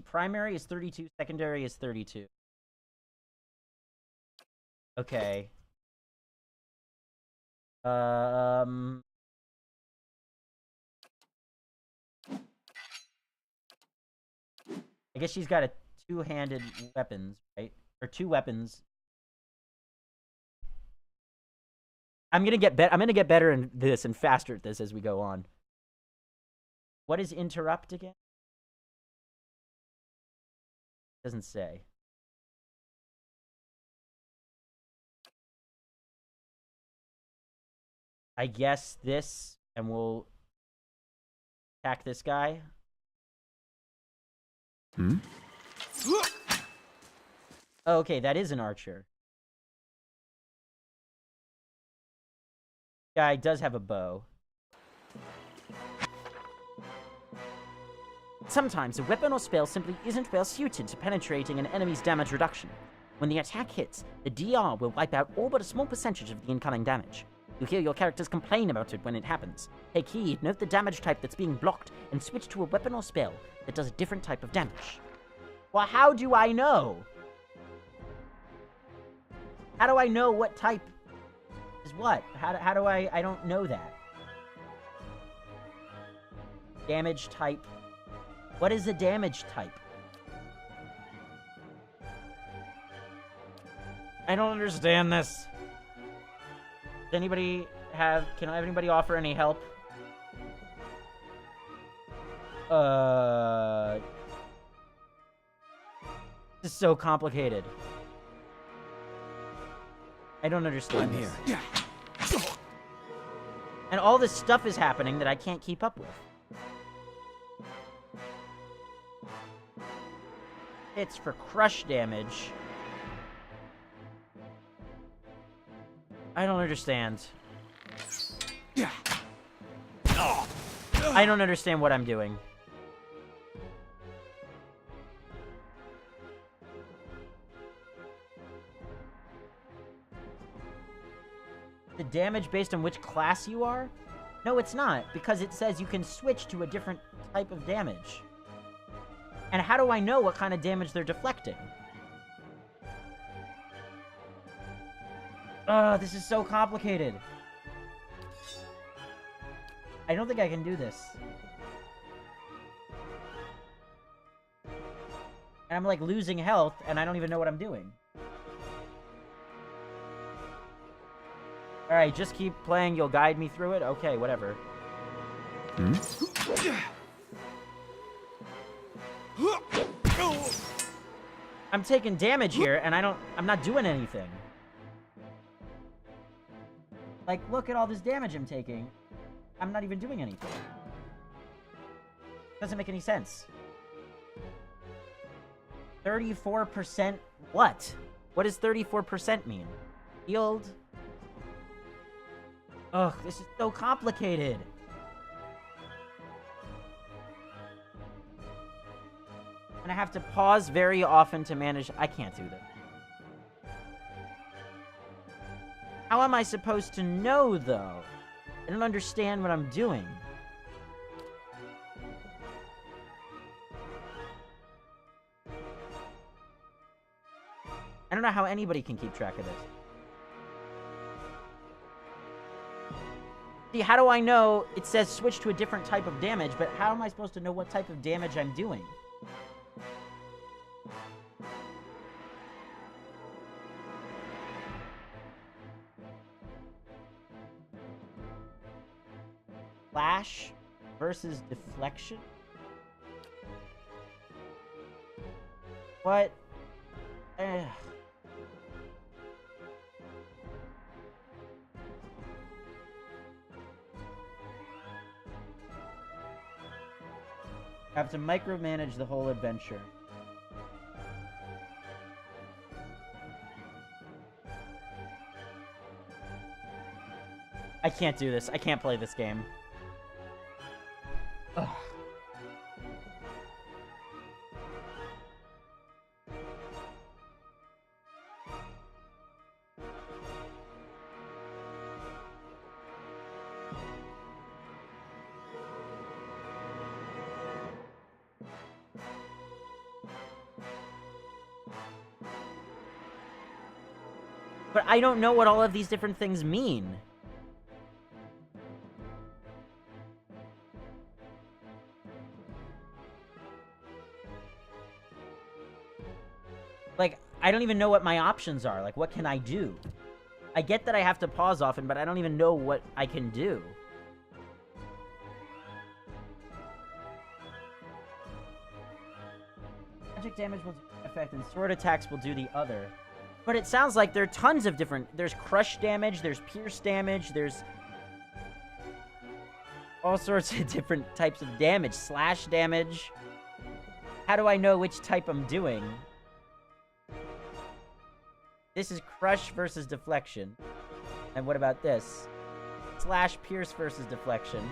Primary is 32, secondary is 32. Okay. I guess she's got a two-handed weapons, right? Or 2 weapons. I'm gonna get better in this and faster at this as we go on. What is interrupt again? Doesn't say. I guess this, and we'll attack this guy. Hmm? Oh, okay, that is an archer. Guy does have a bow. Sometimes a weapon or spell simply isn't well suited to penetrating an enemy's damage reduction. When the attack hits, the DR will wipe out all but a small percentage of the incoming damage. You'll hear your characters complain about it when it happens. Take heed, note the damage type that's being blocked, and switch to a weapon or spell that does a different type of damage. Well, how do I know? How do I know what type is what? How do I don't know that. Damage type. What is a damage type? I don't understand this. Does anybody have... Can anybody offer any help? This is so complicated. I don't understand I'm this. here. And all this stuff is happening that I can't keep up with. It's for crush damage. I don't understand. I don't understand what I'm doing. The damage based on which class you are? No, it's not, because it says you can switch to a different type of damage. And how do I know what kind of damage they're deflecting? This is so complicated. I don't think I can do this. And I'm like losing health, and I don't even know what I'm doing. Alright, just keep playing, you'll guide me through it? Okay, whatever. Hmm? I'm taking damage here, and I'm not doing anything. Like, look at all this damage I'm taking. I'm not even doing anything. Doesn't make any sense. 34% what? What does 34% mean? Healed? Ugh, this is so complicated. And I have to pause very often to manage... I can't do this. How am I supposed to know, though? I don't understand what I'm doing. I don't know how anybody can keep track of this. See, how do I know it says switch to a different type of damage, but how am I supposed to know what type of damage I'm doing? Flash versus deflection? What? Ugh. Have to micromanage the whole adventure. I can't do this. I can't play this game. Ugh. But I don't know what all of these different things mean. Like, I don't even know what my options are. Like, what can I do? I get that I have to pause often, but I don't even know what I can do. Magic damage will do one effect, and sword attacks will do the other. But it sounds like there are tons of different... There's crush damage, there's pierce damage, there's... all sorts of different types of damage. Slash damage. How do I know which type I'm doing? This is crush versus deflection. And what about this? Slash pierce versus deflection.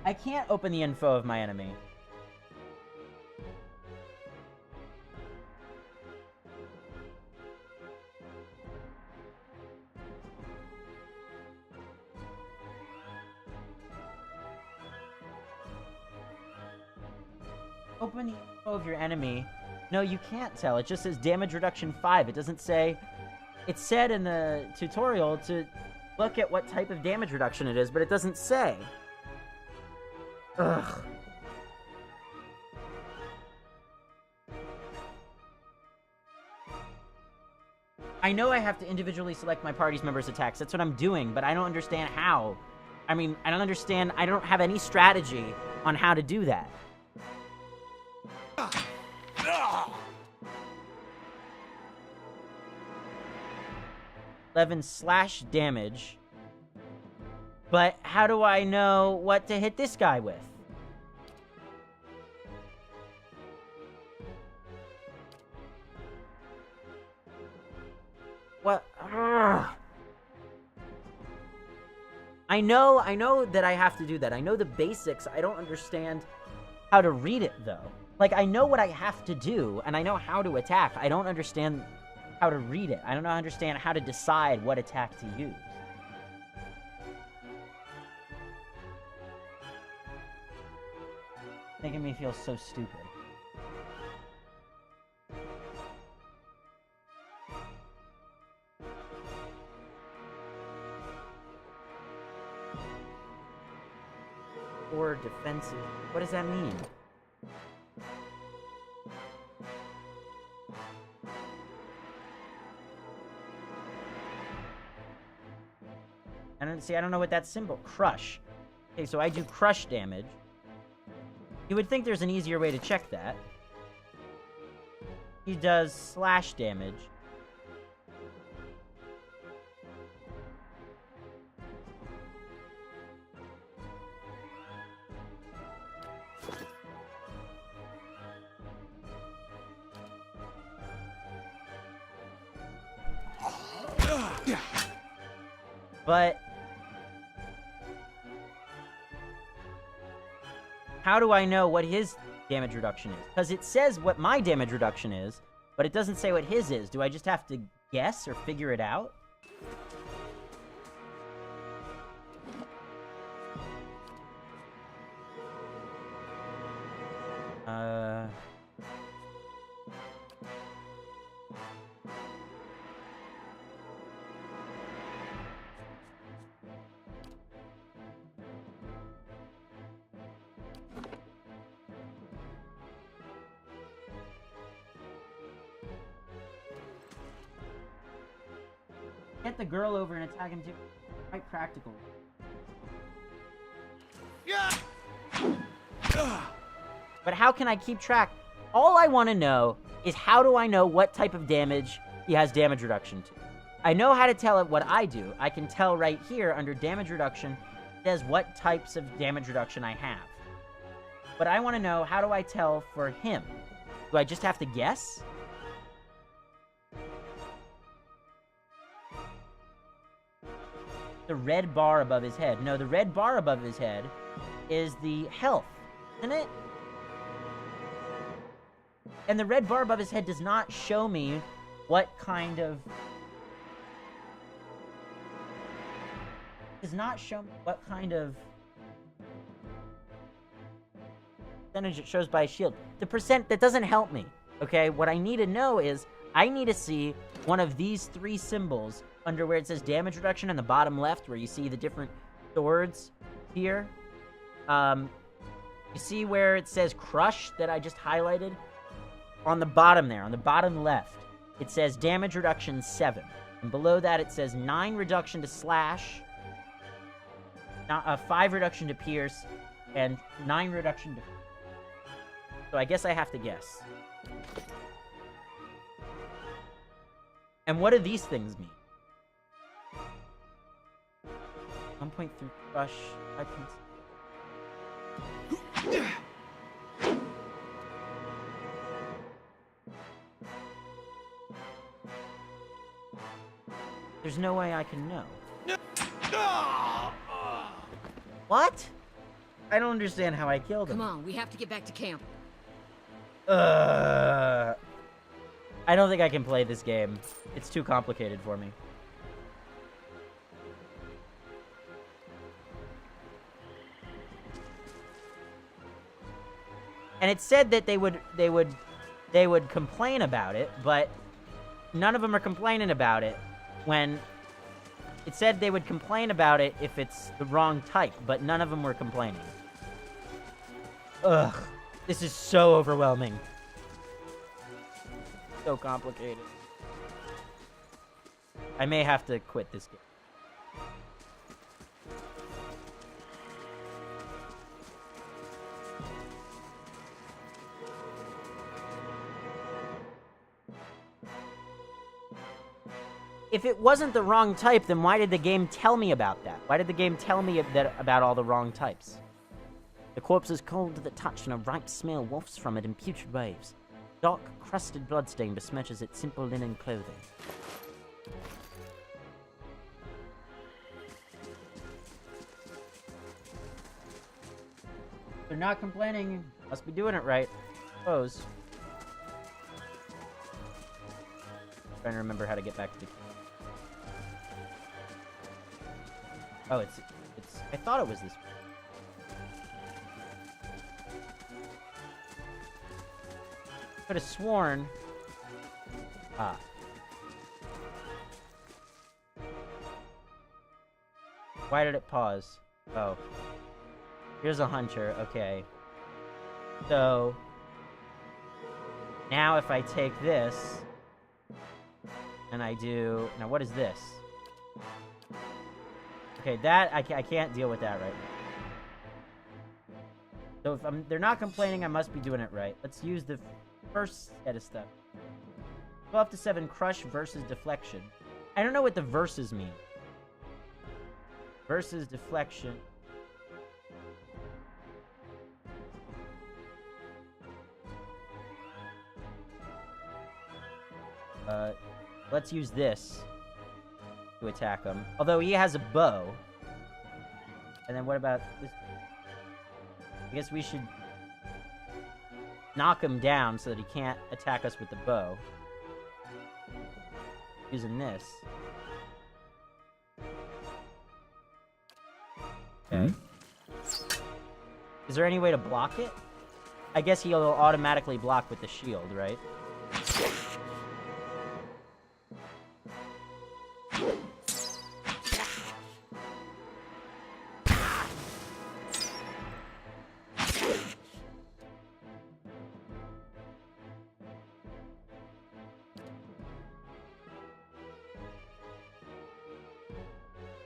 I can't open the info of my enemy. Open the info of your enemy. No, you can't tell. It just says damage reduction 5. It doesn't say... It said in the tutorial to look at what type of damage reduction it is, but it doesn't say. Ugh. I know I have to individually select my party's members' attacks. That's what I'm doing, but I don't understand how. I mean, I don't understand. I don't have any strategy on how to do that. 11 slash damage. But how do I know what to hit this guy with? What? Ugh. I know that I have to do that. I know the basics. I don't understand how to read it, though. Like, I know what I have to do, and I know how to attack. I don't understand how to read it. I don't understand how to decide what attack to use. Making me feel so stupid. Or defensive. What does that mean? I don't know what that symbol. Crush. Okay, so I do crush damage. You would think there's an easier way to check that. He does slash damage. But how do I know what his damage reduction is. Because it says what my damage reduction is, but it doesn't say what his is. Do I just have to guess or figure it out? Get the girl over and attack him too. Quite practical. But how can I keep track? All I want to know is how do I know what type of damage he has damage reduction to? I know how to tell it what I do. I can tell right here under damage reduction, it says what types of damage reduction I have. But I want to know, how do I tell for him? Do I just have to guess? The red bar above his head. No, the red bar above his head is the health, isn't it? And the red bar above his head does not show me what kind of... Does not show me what kind of percentage it shows by a shield. The percent, that doesn't help me, okay? What I need to know is, I need to see one of these three symbols under where it says damage reduction in the bottom left, where you see the different swords here. You see where it says crush that I just highlighted? On the bottom there, on the bottom left, it says damage reduction 7. And below that it says 9 reduction to slash, 5 reduction to pierce, and 9 reduction to... So I guess I have to guess. And what do these things mean? 1.3 crush, 5.6. There's no way I can know. What? I don't understand how I killed him. Come on, we have to get back to camp. I don't think I can play this game. It's too complicated for me. And it said that they would complain about it, but none of them are complaining about it. When it said they would complain about it if it's the wrong type, but none of them were complaining. Ugh, this is so overwhelming. So complicated. I may have to quit this game. If it wasn't the wrong type, then why did the game tell me about that? Why did the game tell me about all the wrong types? The corpse is cold to the touch, and a ripe smell wafts from it in putrid waves. Dark, crusted bloodstain besmirches its simple linen clothing. They're not complaining. Must be doing it right. Suppose. Trying to remember how to get back to the... Oh, it's... I thought it was this... Could have sworn... Ah. Why did it pause? Oh. Here's a hunter, okay. So... Now if I take this... And I do... Now what is this? Okay, that... I can't deal with that right now. So if they're not complaining, I must be doing it right. Let's use the first set of stuff. 12 to 7 crush versus deflection. I don't know what the verses mean. Versus deflection. Let's use this to attack him. Although he has a bow. And then what about this? I guess we should... knock him down so that he can't attack us with the bow. Using this. Okay. Is there any way to block it? I guess he'll automatically block with the shield, right?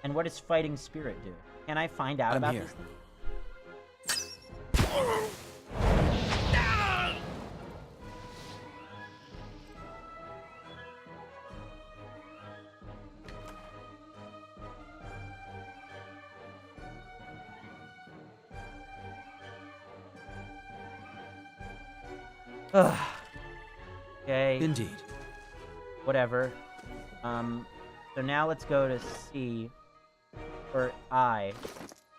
And what does fighting spirit do? Can I find out about this thing? Ugh. Okay. Indeed. Whatever. So now let's go to C, or I,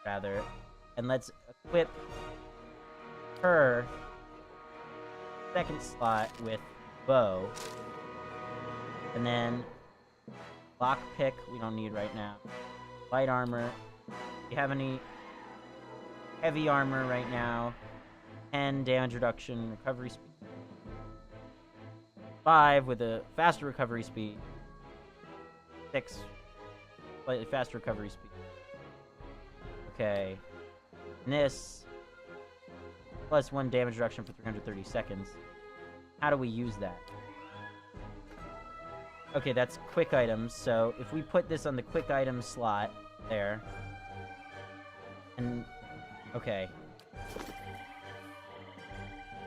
rather, and let's equip her second slot with bow, and then lockpick we don't need right now. Light armor. Do you have any heavy armor right now? 10 damage reduction, recovery speed. 5 with a faster recovery speed. 6 slightly faster recovery speed. Okay. And this plus 1 damage reduction for 330 seconds. How do we use that? Okay, that's quick items. So if we put this on the quick item slot there, and okay.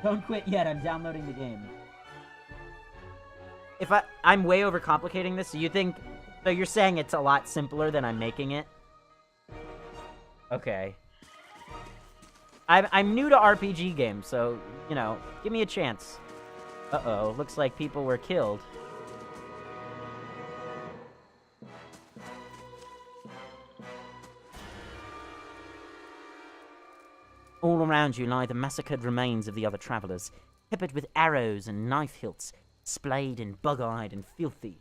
Don't quit yet. I'm downloading the game. If I'm way overcomplicating this, so you think... So you're saying it's a lot simpler than I'm making it? Okay. I'm new to RPG games, so, you know, give me a chance. Uh-oh, looks like people were killed. All around you lie the massacred remains of the other travelers, peppered with arrows and knife hilts, splayed and bug-eyed and filthy.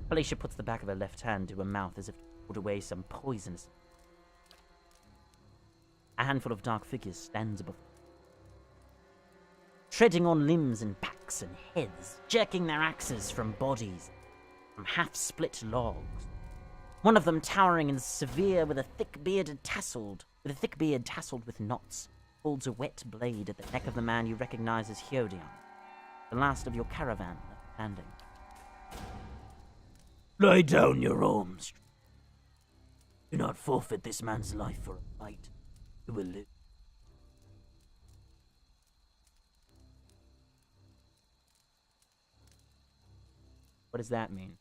Felicia puts the back of her left hand to her mouth as if to hold away some poisonous. A handful of dark figures stands above, treading on limbs and backs and heads, jerking their axes from bodies, from half-split logs. One of them towering and severe, with a thick beard tasseled with knots, holds a wet blade at the neck of the man you recognize as Hyodion, the last of your caravan left standing. Lay down your arms. Do not forfeit this man's life for a fight. You will live. What does that mean?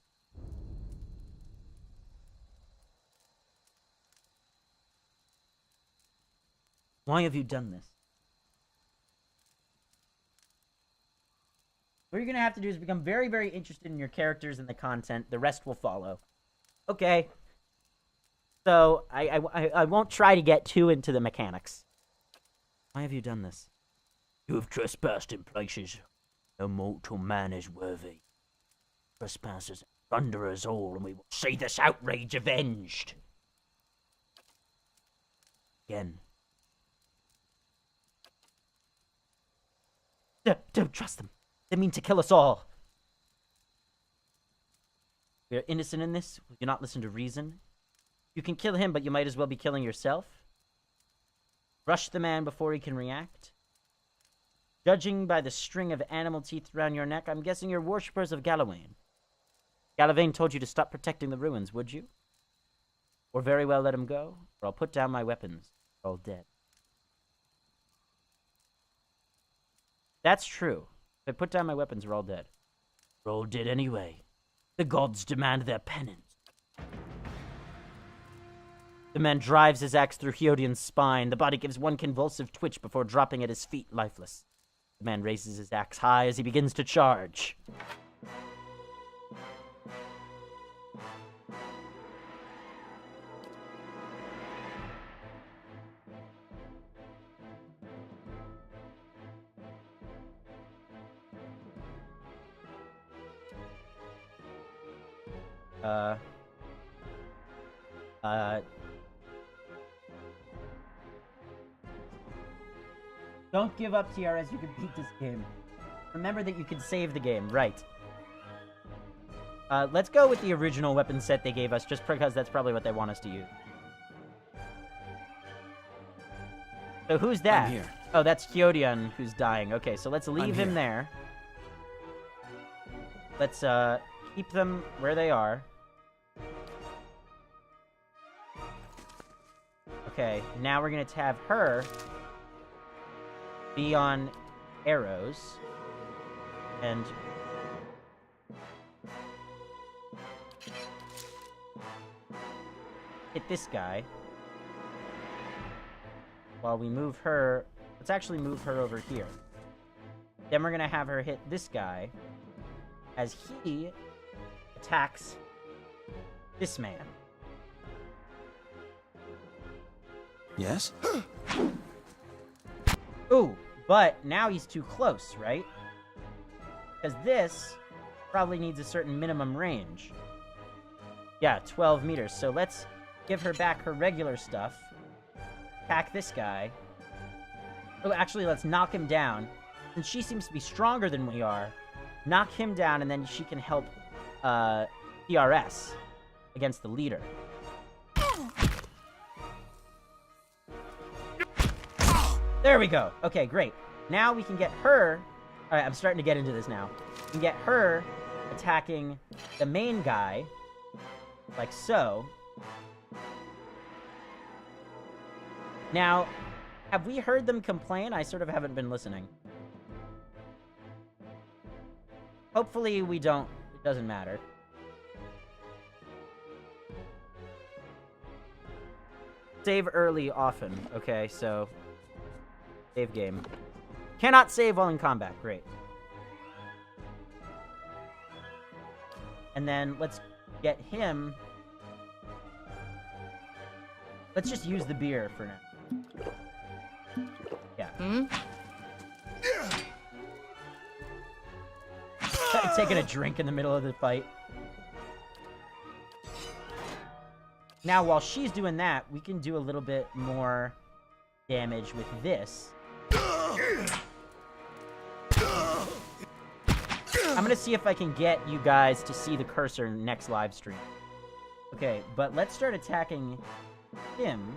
Why have you done this? What you're going to have to do is become very, very interested in your characters and the content. The rest will follow. Okay. So, I won't try to get too into the mechanics. Why have you done this? You have trespassed in places no mortal man is worthy. Trespassers under us all, and we will see this outrage avenged. Again. Don't trust them. They mean to kill us all. We are innocent in this. Will you not listen to reason? You can kill him, but you might as well be killing yourself. Rush the man before he can react. Judging by the string of animal teeth around your neck, I'm guessing you're worshippers of Galawain. Galavain told you to stop protecting the ruins, would you? Or very well let him go, or I'll put down my weapons. They're all dead. That's true. If I put down my weapons, we're all dead. We're all dead anyway. The gods demand their penance. The man drives his axe through Hyodion's spine. The body gives one convulsive twitch before dropping at his feet, lifeless. The man raises his axe high as he begins to charge. Don't give up, TRS. You can beat this game. Remember that you can save the game. Right. Let's go with the original weapon set they gave us, just because that's probably what they want us to use. So who's that? I'm here. Oh, that's Hyodian who's dying. Okay, so let's leave him there. Let's keep them where they are. Okay, now we're gonna have her be on arrows. And hit this guy. While we move her... Let's actually move her over here. Then we're gonna have her hit this guy as he attacks this man. Yes? Ooh, but now he's too close, right? Because this probably needs a certain minimum range. Yeah, 12 meters. So let's give her back her regular stuff. Attack this guy. Oh, actually, let's knock him down. Since she seems to be stronger than we are, knock him down, and then she can help TRS against the leader. There we go. Okay, great. Now we can get her... Alright, I'm starting to get into this now. We can get her attacking the main guy, like so. Now, have we heard them complain? I sort of haven't been listening. Hopefully we don't. It doesn't matter. Save early often. Okay, so... Save game. Cannot save while in combat. Great. And then let's get him... Let's just use the beer for now. Yeah. Taking a drink in the middle of the fight. Now, while she's doing that, we can do a little bit more damage with this. I'm gonna see if I can get you guys to see the cursor next live stream. Okay, but let's start attacking him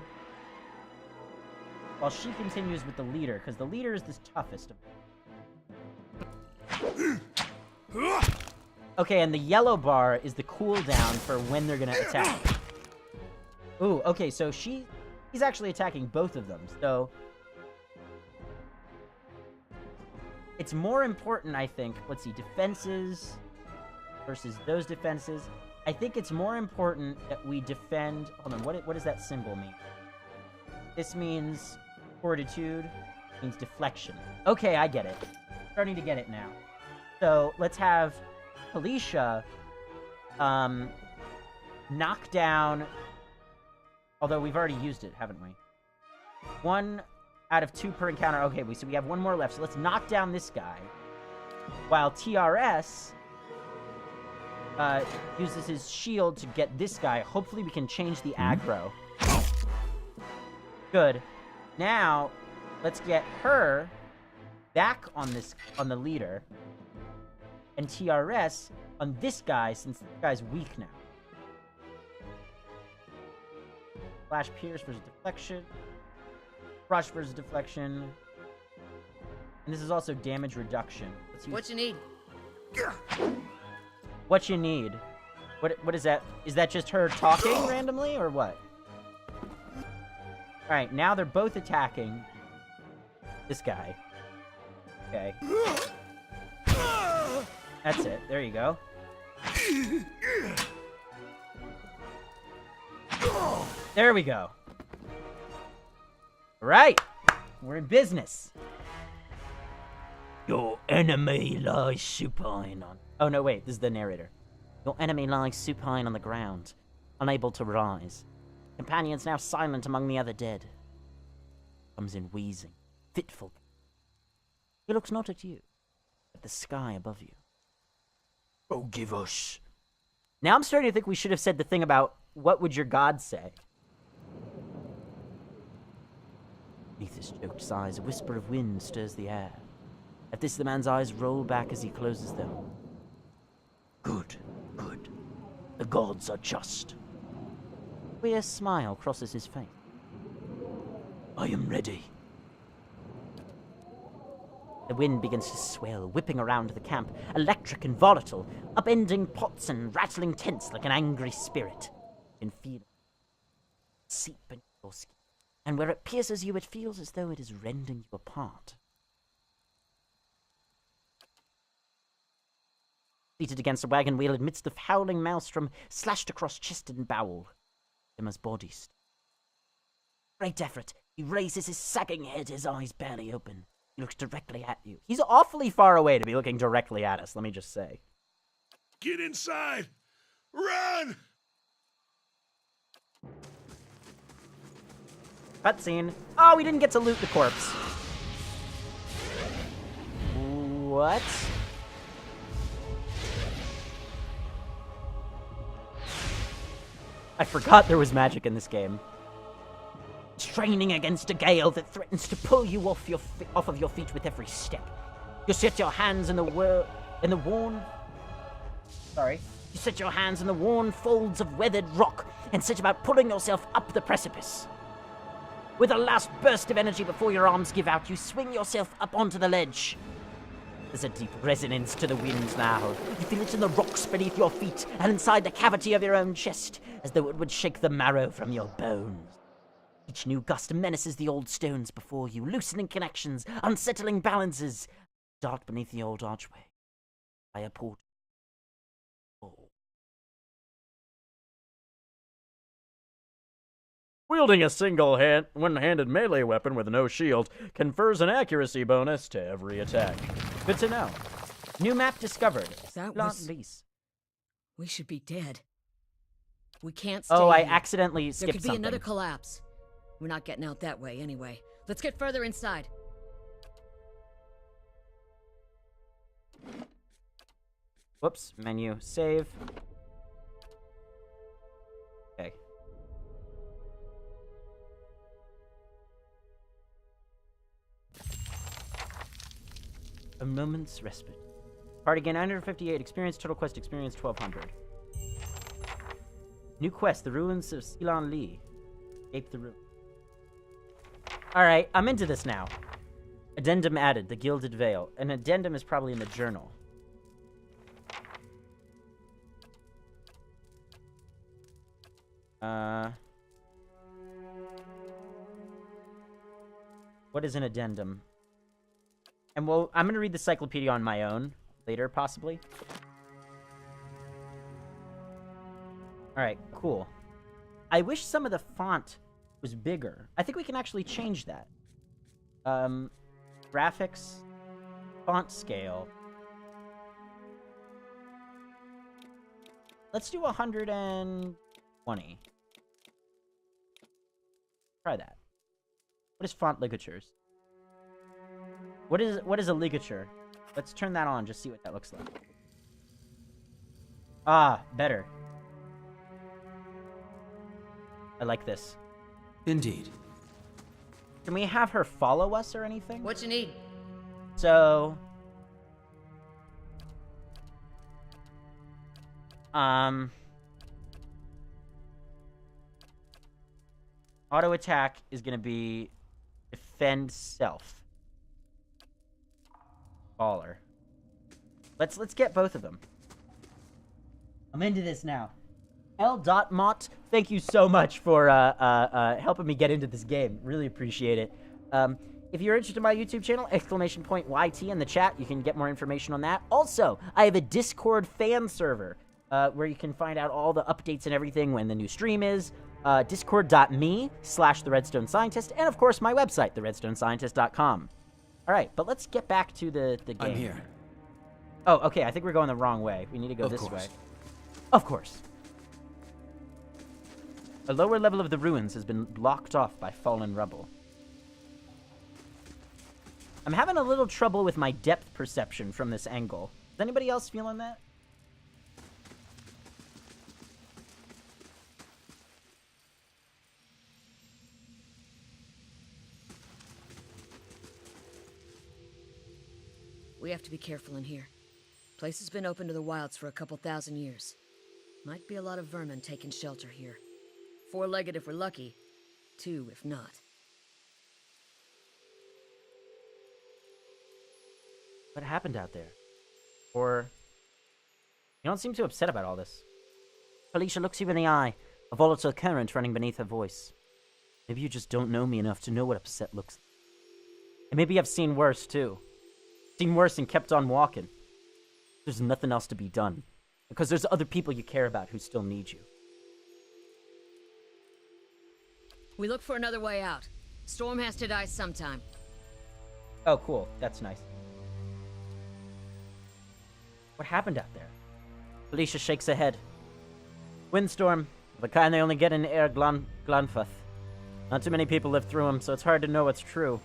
while she continues with the leader, because the leader is the toughest of them. Okay, and the yellow bar is the cooldown for when they're gonna attack. Ooh, okay, so he's actually attacking both of them, so... It's more important, I think. Let's see, defenses versus those defenses. I think it's more important that we defend... Hold on, what does that symbol mean? This means fortitude, means deflection. Okay, I get it. Starting to get it now. So, let's have Alicia knock down... Although we've already used it, haven't we? 1 out of 2 per encounter. Okay, so we have 1 more left. So let's knock down this guy. While TRS uses his shield to get this guy. Hopefully we can change the aggro. Good. Now, let's get her back on the leader. And TRS on this guy, since this guy's weak now. Flash Pierce versus Deflection. Rush versus Deflection. And this is also damage reduction. Let's use... What you need? What you need? What is that? Is that just her talking randomly, or what? Alright, now they're both attacking this guy. Okay. That's it. There you go. There we go. Right. We're in business. Your enemy lies supine on... Oh, no, wait. This is the narrator. Your enemy lies supine on the ground, unable to rise. Companions now silent among the other dead. Comes in wheezing, fitful. He looks not at you, but the sky above you. Oh, give us Now I'm starting to think we should have said the thing about what would your god say? Beneath his choked sighs, a whisper of wind stirs the air. At this, the man's eyes roll back as he closes them. Good, good. The gods are just. A queer smile crosses his face. I am ready. The wind begins to swell, whipping around the camp, electric and volatile, upending pots and rattling tents like an angry spirit. You can feel it seep into your skin, and where it pierces you, it feels as though it is rending you apart. Seated against a wagon wheel amidst the howling maelstrom, slashed across chest and bowel, Emma's body. Great effort. He raises his sagging head, his eyes barely open. He looks directly at you. He's awfully far away to be looking directly at us, let me just say. Get inside! Run! Cutscene. Oh, we didn't get to loot the corpse. What? I forgot there was magic in this game. Straining against a gale that threatens to pull you off of your feet with every step. You set your hands in the worn folds of weathered rock and set about pulling yourself up the precipice. With a last burst of energy before your arms give out, you swing yourself up onto the ledge. There's a deep resonance to the wind now. You feel it in the rocks beneath your feet and inside the cavity of your own chest, as though it would shake the marrow from your bones. Each new gust menaces the old stones before you, loosening connections, unsettling balances. Dark beneath the old archway, by a portal. Wielding a single one-handed melee weapon with no shield confers an accuracy bonus to every attack. Good to know. New map discovered. That Not was... least. We should be dead. We can't stay Oh, I here. accidentally There skipped could be something. another collapse. We're not getting out that way anyway. Let's get further inside. Whoops, menu, save. Okay. A moment's respite. Party gain 958 experience, total quest experience 1200. New quest, the ruins of Silan Li. Escape the room. Alright, I'm into this now. Addendum added, the Gilded Veil. An addendum is probably in the journal. What is an addendum? And well, I'm gonna read the cyclopedia on my own later, possibly. Alright, cool. I wish some of the font was bigger. I think we can actually change that. Graphics, font scale. Let's do 120. Try that. What is font ligatures? What is a ligature? Let's turn that on, just see what that looks like. Ah, better. I like this. Indeed. Can we have her follow us or anything? What you need? So... auto attack is gonna be defend self. Baller. Let's get both of them. I'm into this now. L.Mott, thank you so much for helping me get into this game. Really appreciate it. If you're interested in my YouTube channel, !YT in the chat. You can get more information on that. Also, I have a Discord fan server where you can find out all the updates and everything when the new stream is. Discord.me/The Redstone Scientist, and of course my website, theredstonescientist.com. All right, but let's get back to the game. I'm here. Oh, okay. I think we're going the wrong way. We need to go this way. Of course. A lower level of the ruins has been blocked off by fallen rubble. I'm having a little trouble with my depth perception from this angle. Is anybody else feeling that? We have to be careful in here. Place has been open to the wilds for a couple thousand years. Might be a lot of vermin taking shelter here. 4-legged if we're lucky, 2 if not. What happened out there? Or... You don't seem too upset about all this. Felicia looks you in the eye, a volatile current running beneath her voice. Maybe you just don't know me enough to know what upset looks like. And maybe I've seen worse, too. Seen worse and kept on walking. There's nothing else to be done. Because there's other people you care about who still need you. We look for another way out. Storm has to die sometime. Oh, cool. That's nice. What happened out there? Felicia shakes her head. Windstorm, the kind they only get in Air Glanfath. Not too many people live through them, so it's hard to know what's true.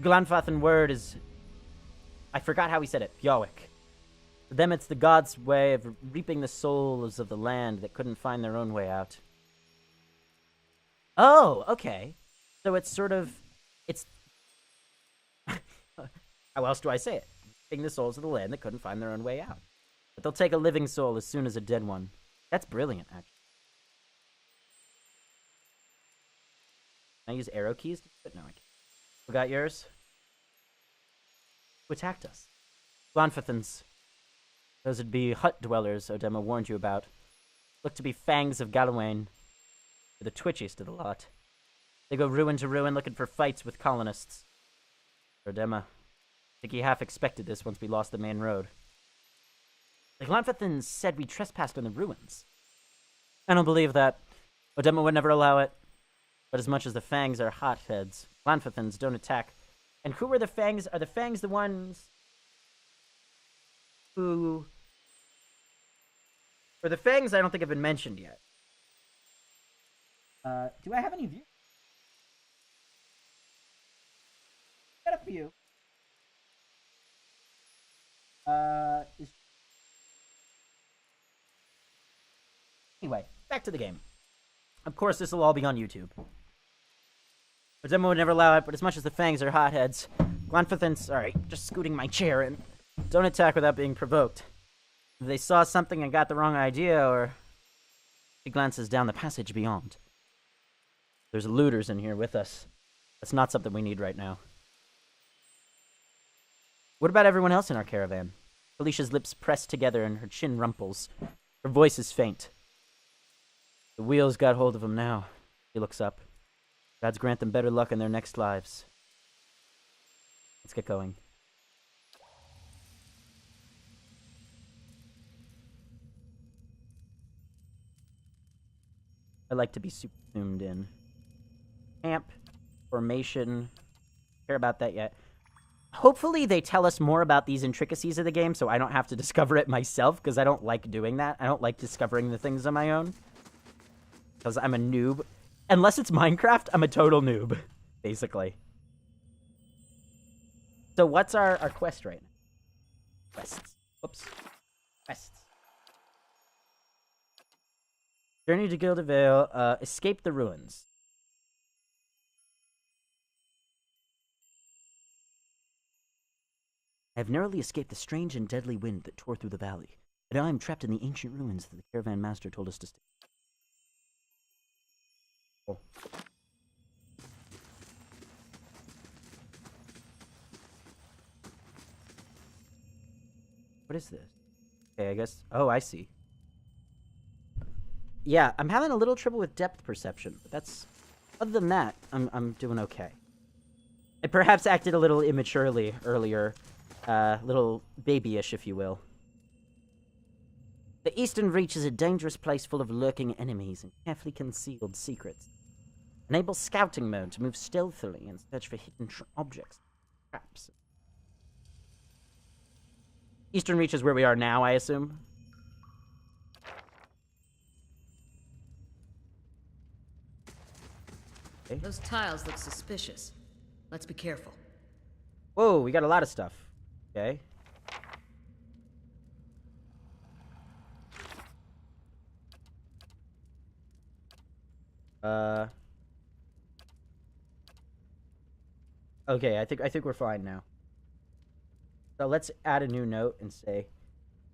Glanfathan word is... I forgot how he said it. Biowic. For them, it's the gods' way of reaping the souls of the land that couldn't find their own way out. Oh, okay. So it's sort of... It's... How else do I say it? Reaping the souls of the land that couldn't find their own way out. But they'll take a living soul as soon as a dead one. That's brilliant, actually. Can I use arrow keys? But no, I can't. We got yours? Who attacked us? Glanfathans. Those would be hut dwellers Odema warned you about. Look to be fangs of Galawain. They're the twitchiest of the lot. They go ruin to ruin looking for fights with colonists. Odema, I think he half expected this once we lost the main road. The Glanfathans said we trespassed on the ruins. I don't believe that. Odema would never allow it. But as much as the fangs are hotheads, Glanfathans don't attack. And who are the fangs? Are the fangs the ones who... Or the fangs I don't think have been mentioned yet. Do I have any views? Got a few. Anyway, back to the game. Of course, this will all be on YouTube. Odema would never allow it, but as much as the fangs are hotheads, Glanfathans, sorry, just scooting my chair in, don't attack without being provoked. If they saw something and got the wrong idea, or he glances down the passage beyond. There's looters in here with us. That's not something we need right now. What about everyone else in our caravan? Felicia's lips press together and her chin rumples. Her voice is faint. The wheels got hold of him now. He looks up. Gods grant them better luck in their next lives. Let's get going. I like to be super zoomed in. Camp, formation, care about that yet. Hopefully they tell us more about these intricacies of the game so I don't have to discover it myself, because I don't like doing that. I don't like discovering the things on my own. Because I'm a noob. Unless it's Minecraft, I'm a total noob, basically. So what's our quest right now? Quests. Whoops. Quests. Journey to Gildavale, escape the ruins. I have narrowly escaped the strange and deadly wind that tore through the valley, and now I am trapped in the ancient ruins that the caravan master told us to stay. Cool. What is this? Okay, I guess... Oh, I see. Yeah, I'm having a little trouble with depth perception, but that's... Other than that, I'm doing okay. I perhaps acted a little immaturely earlier. Little babyish, if you will. The Eastern Reach is a dangerous place full of lurking enemies and carefully concealed secrets. Enable scouting mode to move stealthily and search for hidden objects, traps. Eastern Reach is where we are now, I assume. Okay. Those tiles look suspicious. Let's be careful. Whoa, we got a lot of stuff. Okay. Okay, I think we're fine now. So let's add a new note and say,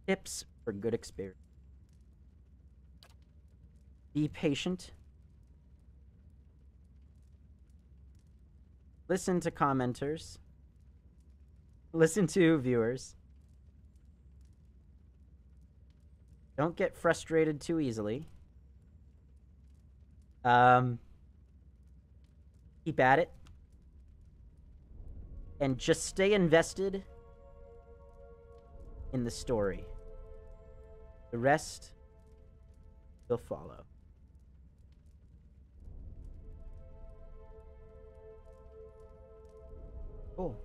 tips for good experience. Be patient. Listen to commenters. Listen to viewers. Don't get frustrated too easily. Keep at it. And just stay invested in the story. The rest will follow. Cool.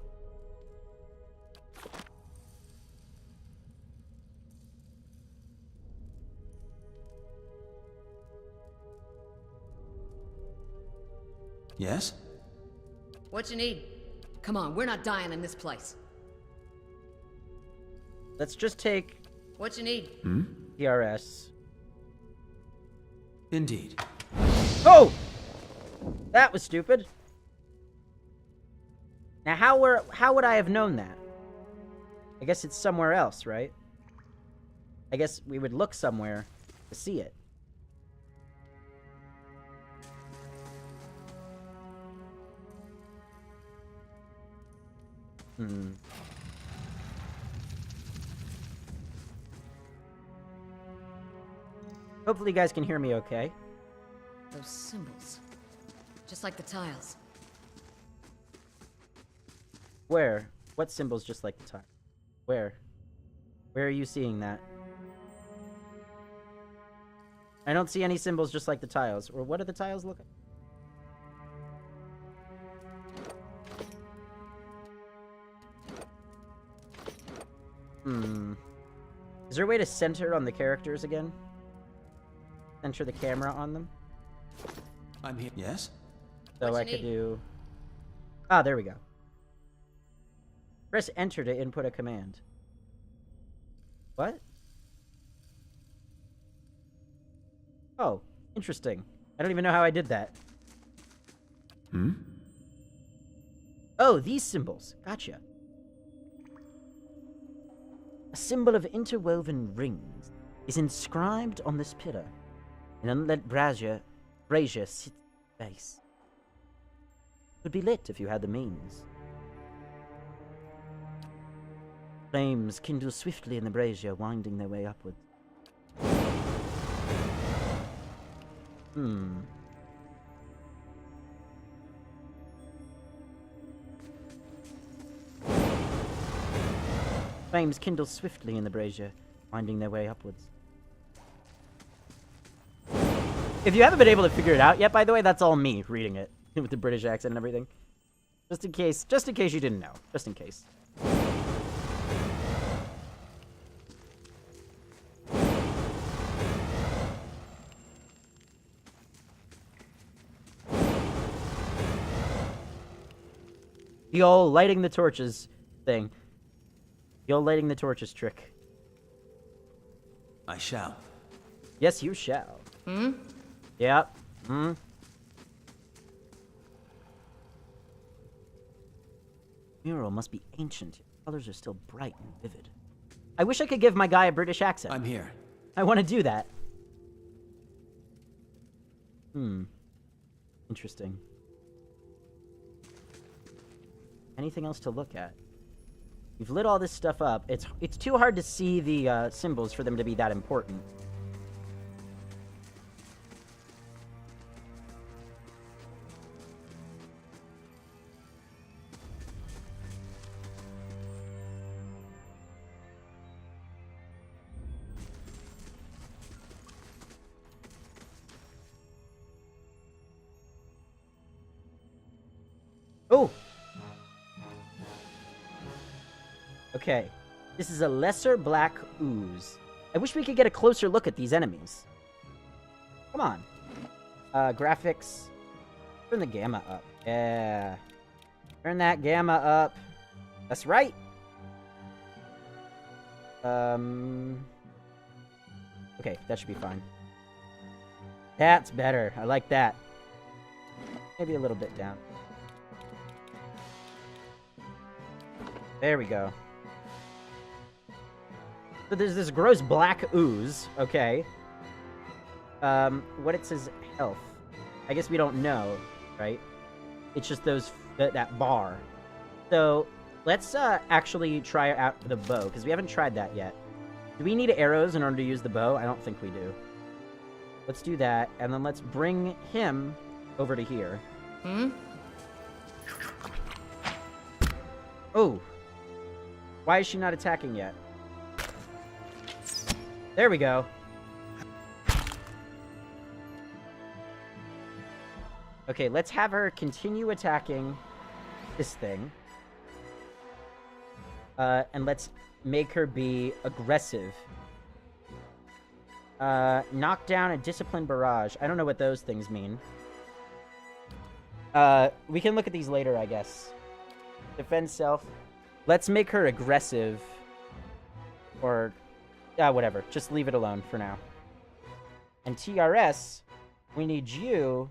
Yes? What you need? Come on, we're not dying in this place. Let's just take What you need? TRS. Indeed. Oh! That was stupid. Now, how would I have known that? I guess it's somewhere else, right? I guess we would look somewhere to see it. Hopefully you guys can hear me okay. Those symbols. Just like the tiles. Where? What symbols just like the tile? Where? Where are you seeing that? I don't see any symbols just like the tiles. Or what do the tiles look like? Is there a way to center on the characters again? Center the camera on them? I'm here. Yes? So What I you could need? do... Ah, there we go. Press enter to input a command. What? Oh, interesting. I don't even know how I did that. Oh, these symbols. Gotcha. A symbol of interwoven rings is inscribed on this pillar. An unlit brazier sits at the base. It would be lit if you had the means. Flames kindle swiftly in the brazier, winding their way upwards. Flames kindle swiftly in the brazier, winding their way upwards. If you haven't been able to figure it out yet, by the way, that's all me reading it with the British accent and everything. Just in case you didn't know. Just in case. The old lighting the torches thing. The old lighting the torches trick. I shall. Yes, you shall. Yep. Mural must be ancient. Colors are still bright and vivid. I wish I could give my guy a British accent. I'm here. I want to do that. Interesting. Anything else to look at? You've lit all this stuff up. It's too hard to see the symbols for them to be that important. Oh! Okay. This is a lesser black ooze. I wish we could get a closer look at these enemies. Come on. Graphics. Turn the gamma up. Yeah. Turn that gamma up. That's right. Okay, that should be fine. That's better. I like that. Maybe a little bit down. There we go. So there's this gross black ooze, okay. What it says health. I guess we don't know, right? It's just that bar. So let's actually try out the bow, because we haven't tried that yet. Do we need arrows in order to use the bow? I don't think we do. Let's do that, and then let's bring him over to here. Oh. Why is she not attacking yet? There we go. Okay, let's have her continue attacking this thing. And let's make her be aggressive. Knock down a discipline barrage. I don't know what those things mean. We can look at these later, I guess. Defend self. Let's make her aggressive. Or, whatever. Just leave it alone for now. And TRS, we need you.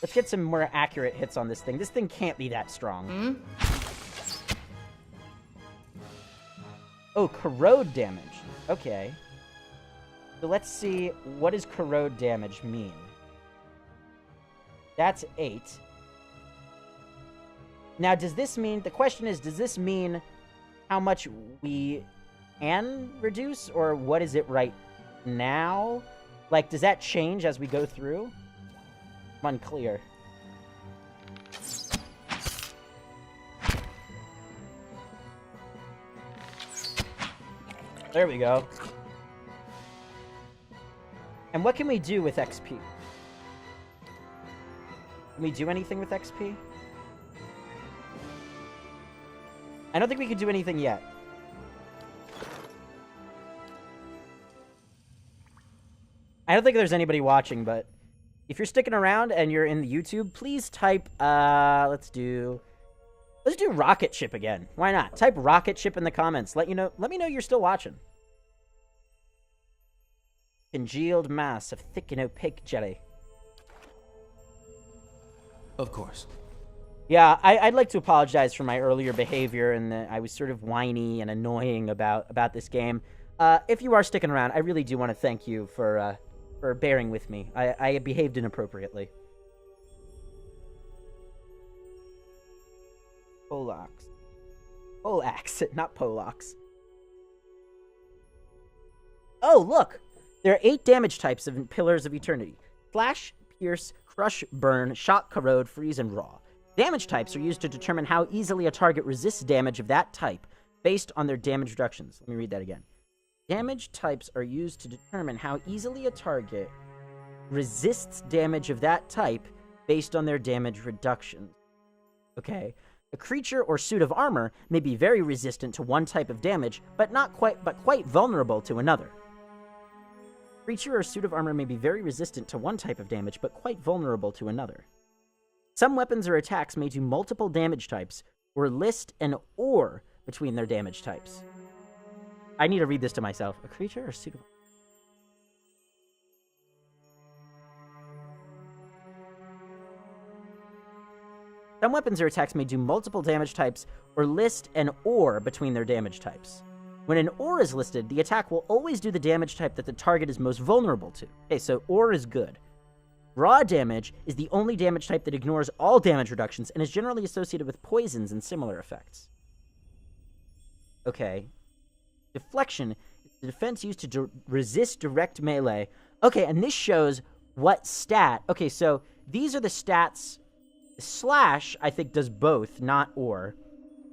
Let's get some more accurate hits on this thing. This thing can't be that strong. Oh, corrode damage. Okay. So let's see, what does corrode damage mean? That's 8. Now, does this mean... The question is, does this mean how much we can reduce? Or what is it right now? Like, does that change as we go through? I'm unclear. There we go. And what can we do with XP? Can we do anything with XP? I don't think we can do anything yet. I don't think there's anybody watching, but if you're sticking around and you're in the YouTube, please type, let's do rocket ship again. Why not? Type rocket ship in the comments. Let me know you're still watching. Congealed mass of thick and opaque jelly. Of course. Yeah, I'd like to apologize for my earlier behavior and that I was sort of whiny and annoying about this game. If you are sticking around, I really do want to thank you for bearing with me. I behaved inappropriately. Polax. Polax, not Polax. Oh, look! There are 8 damage types of Pillars of Eternity. Flash, Pierce, Crush, Burn, Shock, Corrode, Freeze, and Raw. Damage types are used to determine how easily a target resists damage of that type, based on their damage reductions. Let me read that again. Damage types are used to determine how easily a target resists damage of that type, based on their damage reductions. Okay. A creature or suit of armor may be very resistant to one type of damage, but quite vulnerable to another. Creature or suit of armor may be very resistant to one type of damage, but quite vulnerable to another. Some weapons or attacks may do multiple damage types, or list an or between their damage types. I need to read this to myself. A creature or suit of... Some weapons or attacks may do multiple damage types, or list an or between their damage types. When an or is listed, the attack will always do the damage type that the target is most vulnerable to. Okay, so or is good. Raw damage is the only damage type that ignores all damage reductions and is generally associated with poisons and similar effects. Okay. Deflection is the defense used to resist direct melee. Okay, and this shows what stat. Okay, so these are the stats. Slash, I think, does both, not or.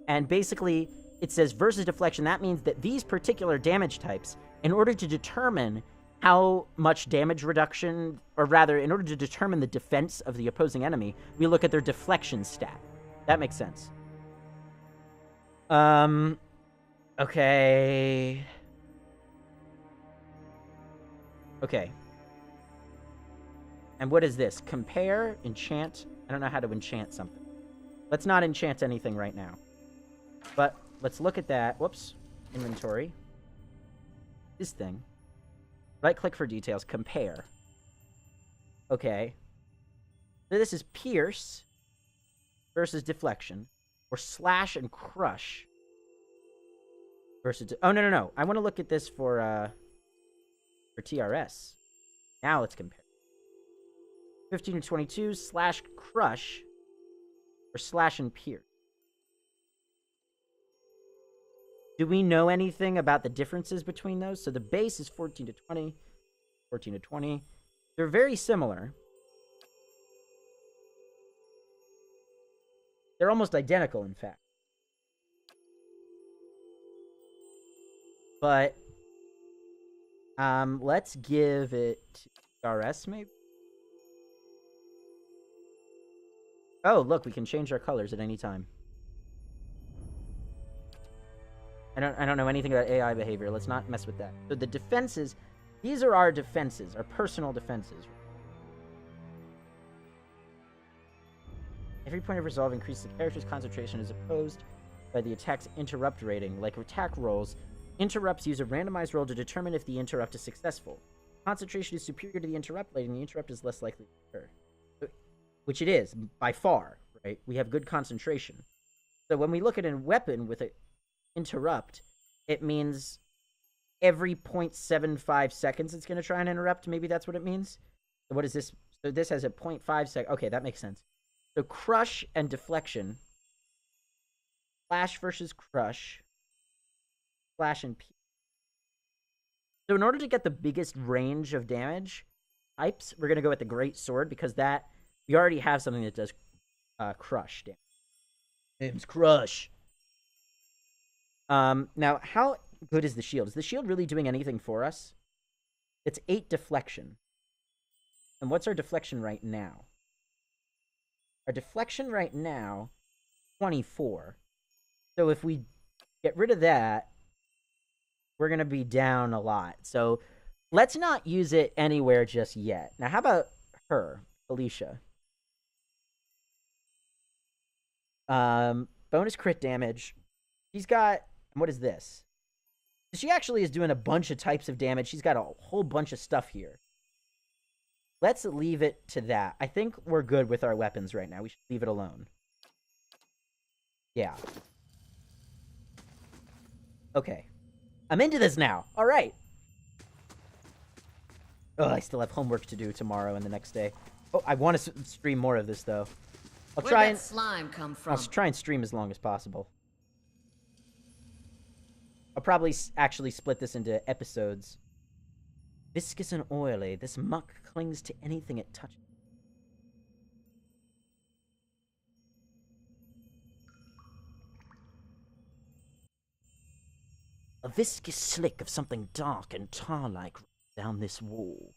And basically, it says versus deflection. That means that these particular damage types, in order to determine how much damage reduction, or rather, in order to determine the defense of the opposing enemy, we look at their deflection stat. That makes sense. Okay. Okay. And what is this? Compare, enchant. I don't know how to enchant something. Let's not enchant anything right now. But let's look at that. Whoops. Inventory. This thing. Right-click for details. Compare. Okay. So this is Pierce versus Deflection. Or Slash and Crush Oh, no. I want to look at this for TRS. Now let's compare. 15 to 22, slash crush, or slash and pierce. Do we know anything about the differences between those? So the base is 14 to 20, 14 to 20. They're very similar. They're almost identical, in fact. But let's give it TRS, maybe? Oh, look, we can change our colors at any time. I don't know anything about AI behavior. Let's not mess with that. So the defenses, these are our defenses, our personal defenses. Every point of resolve increases the character's concentration as opposed by the attack's interrupt rating. Like attack rolls, interrupts use a randomized roll to determine if the interrupt is successful. Concentration is superior to the interrupt rating, the interrupt is less likely to occur. Which it is, by far, right? We have good concentration. So when we look at a weapon with an interrupt, it means every 0.75 seconds it's going to try and interrupt. Maybe that's what it means. So what is this? So this has a 0.5 sec. Okay, that makes sense. So crush and deflection. Flash versus crush. Flash and pierce. So in order to get the biggest range of damage types, we're going to go with the great sword because that we already have something that does crush damage. Name's crush. Now, how good is the shield? Is the shield really doing anything for us? It's 8 deflection. And what's our deflection right now? Our deflection right now, 24. So if we get rid of that, we're going to be down a lot. So let's not use it anywhere just yet. Now, how about her, Alicia? Bonus crit damage. She's got, what is this? She actually is doing a bunch of types of damage. She's got a whole bunch of stuff here. Let's leave it to that. I think we're good with our weapons right now. We should leave it alone. Yeah. Okay. I'm into this now. All right. Oh, I still have homework to do tomorrow and the next day. Oh, I want to stream more of this, though. Where'd that slime come from? I'll try and stream as long as possible. I'll probably actually split this into episodes. Viscous and oily, this muck clings to anything it touches. A viscous slick of something dark and tar-like down this wall.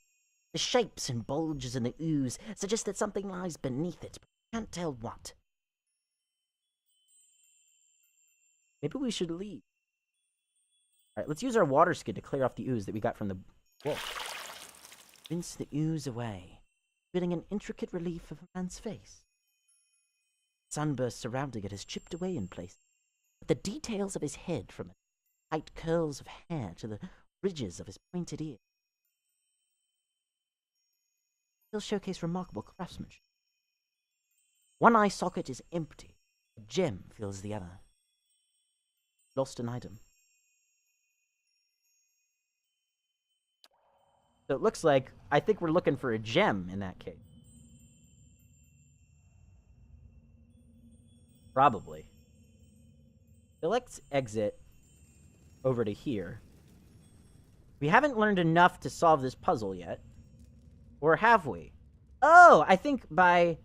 The shapes and bulges in the ooze suggest that something lies beneath it, but I can't tell what. Maybe we should leave. Alright, let's use our water skid to clear off the ooze that we got from the wolf. Rinse the ooze away, revealing an intricate relief of a man's face. Sunburst surrounding it has chipped away in place, but the details of his head, from the tight curls of hair to the ridges of his pointed ears, still showcase remarkable craftsmanship. One eye socket is empty, a gem fills the other. Lost an item. So it looks like, I think we're looking for a gem in that case. Probably. So let's exit over to here. We haven't learned enough to solve this puzzle yet. Or have we? Oh, I think by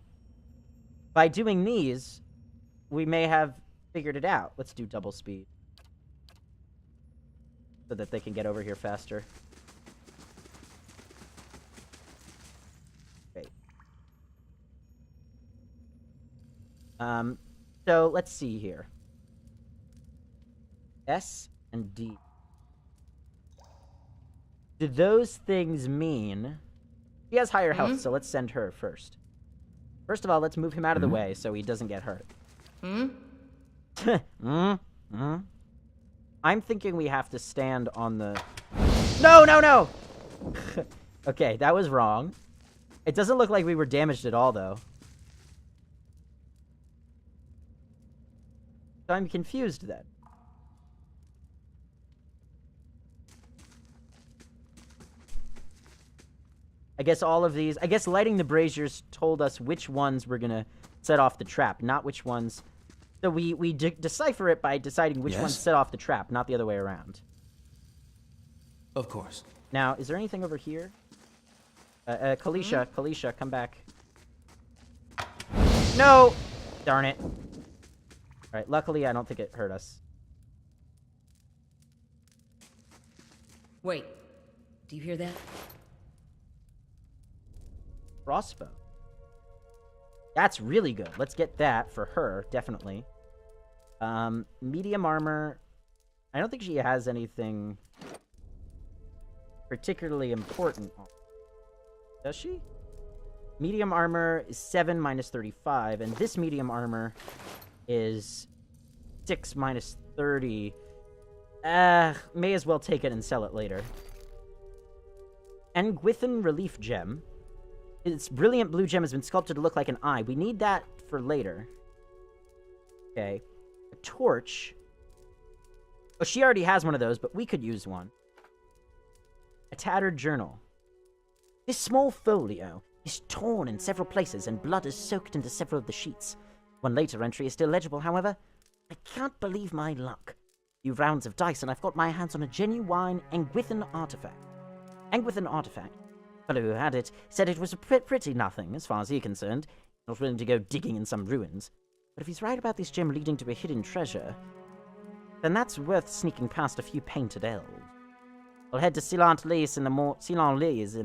doing these, we may have figured it out. Let's do double speed. So that they can get over here faster. Great. So let's see here. S and D. Do those things mean... She has higher health, so let's send her first. First of all, let's move him out of the way so he doesn't get hurt. I'm thinking we have to stand on the... No! Okay, that was wrong. It doesn't look like we were damaged at all, though. So I'm confused then. I guess all of these... I guess lighting the braziers told us which ones we're gonna set off the trap, not which ones... So we decipher it by deciding which ones set off the trap, not the other way around. Of course. Now, is there anything over here? Kalisha, come back. No! Darn it. Alright, luckily I don't think it hurt us. Wait. Do you hear that? Crossbow. That's really good. Let's get that for her, definitely. Medium armor. I don't think she has anything particularly important. Does she? Medium armor is 7 minus 35, and this medium armor is 6 minus 30. May as well take it and sell it later. Engwithan Relief Gem. Its brilliant blue gem has been sculpted to look like an eye. We need that for later. Okay. A torch. Oh, she already has one of those, but we could use one. A tattered journal. This small folio is torn in several places, and blood is soaked into several of the sheets. One later entry is still legible, however. I can't believe my luck. A few rounds of dice, and I've got my hands on a genuine Engwithan artifact. Engwithan artifact. The fellow who had it said it was a pretty nothing, as far as he's concerned. Not willing to go digging in some ruins. But if he's right about this gem leading to a hidden treasure, then that's worth sneaking past a few painted elves. We'll head to Ceylon-Lys in the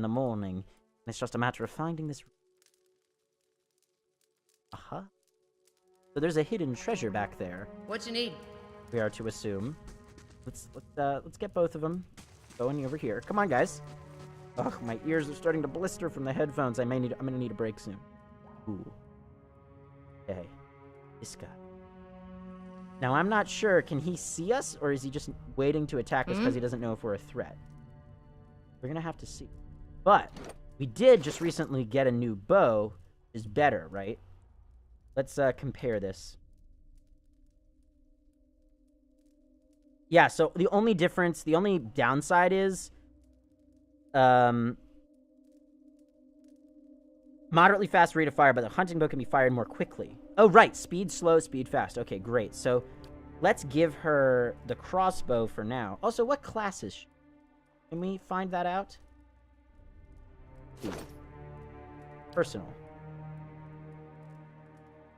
morning. And it's just a matter of finding this... Uh-huh. So there's a hidden treasure back there. What you need? We are to assume. Let's get both of them going over here. Come on, guys. Ugh, my ears are starting to blister from the headphones. I'm gonna need a break soon. Ooh. Okay. This guy. Now, I'm not sure. Can he see us, or is he just waiting to attack us because he doesn't know if we're a threat? We're gonna have to see. But we did just recently get a new bow. Is better, right? Let's compare this. Yeah, so the only difference, the only downside is moderately fast rate of fire, but the hunting bow can be fired more quickly. Oh, right. Speed slow, speed fast. Okay, great. So let's give her the crossbow for now. Also, what class is she? Can we find that out? Personal.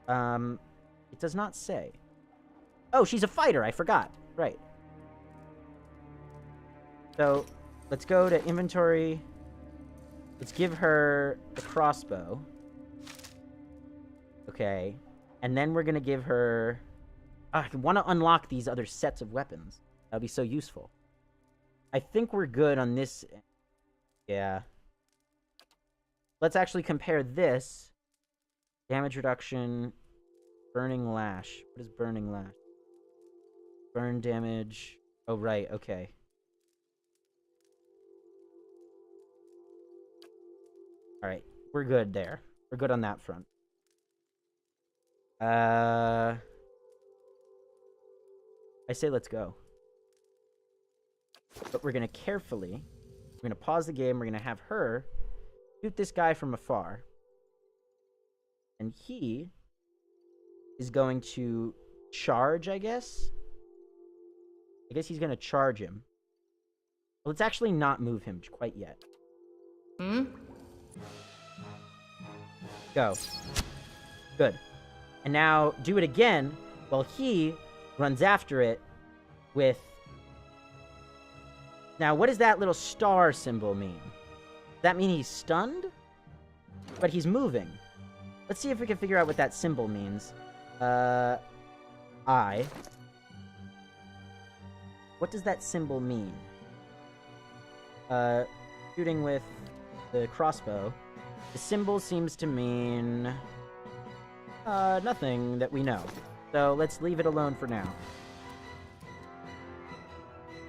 It does not say. Oh, she's a fighter. I forgot. Right. So let's go to inventory. Let's give her the crossbow. Okay. And then we're going to give her... I want to unlock these other sets of weapons. That would be so useful. I think we're good on this. Yeah. Let's actually compare this. Damage reduction. Burning lash. What is burning lash? Burn damage. Oh, right. Okay. Alright. We're good there. We're good on that front. I say let's go. But we're going to carefully... We're going to pause the game. We're going to have her shoot this guy from afar. And he is going to charge, I guess? I guess he's going to charge him. Well, let's actually not move him quite yet. Go. Good. And now do it again while he runs after it with... Now, what does that little star symbol mean? Does that mean he's stunned? But he's moving. Let's see if we can figure out what that symbol means. I. What does that symbol mean? Shooting with the crossbow. The symbol seems to mean... nothing that we know. So let's leave it alone for now.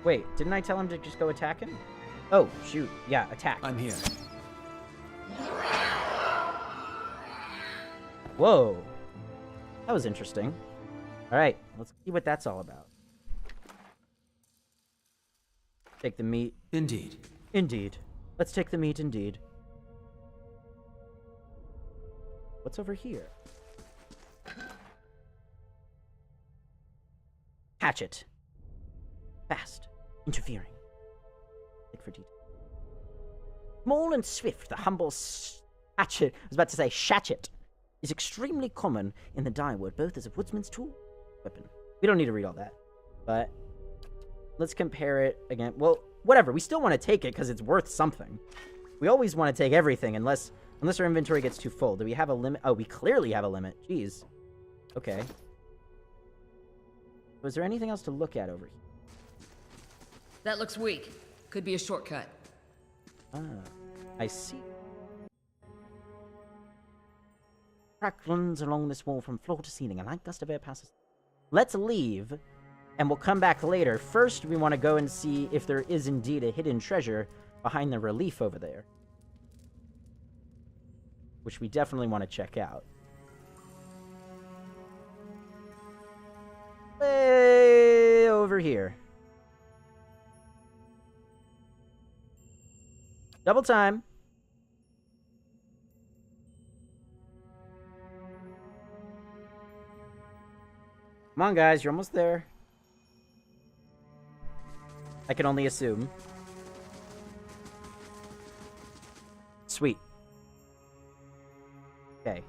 Wait, didn't I tell him to just go attack him? Oh, shoot. Yeah, attack. I'm here. Whoa. That was interesting. Alright, let's see what that's all about. Take the meat. Indeed. Indeed. Let's take the meat, indeed. What's over here? Hatchet. Fast. Interfering. Look for detail. Small and swift, the humble hatchet, I was about to say shatchet, is extremely common in the dyewood, both as a woodsman's tool and weapon. We don't need to read all that, but let's compare it again. Well, whatever. We still want to take it because it's worth something. We always want to take everything unless our inventory gets too full. Do we have a limit? Oh, we clearly have a limit. Jeez. Okay. Was there anything else to look at over here? That looks weak. Could be a shortcut. Ah, I see. Crack runs along this wall from floor to ceiling. A light gust of air passes. Let's leave, and we'll come back later. First, we want to go and see if there is indeed a hidden treasure behind the relief over there, which we definitely want to check out. Way over here. Double time. Come on, guys. You're almost there. I can only assume. Sweet. Okay.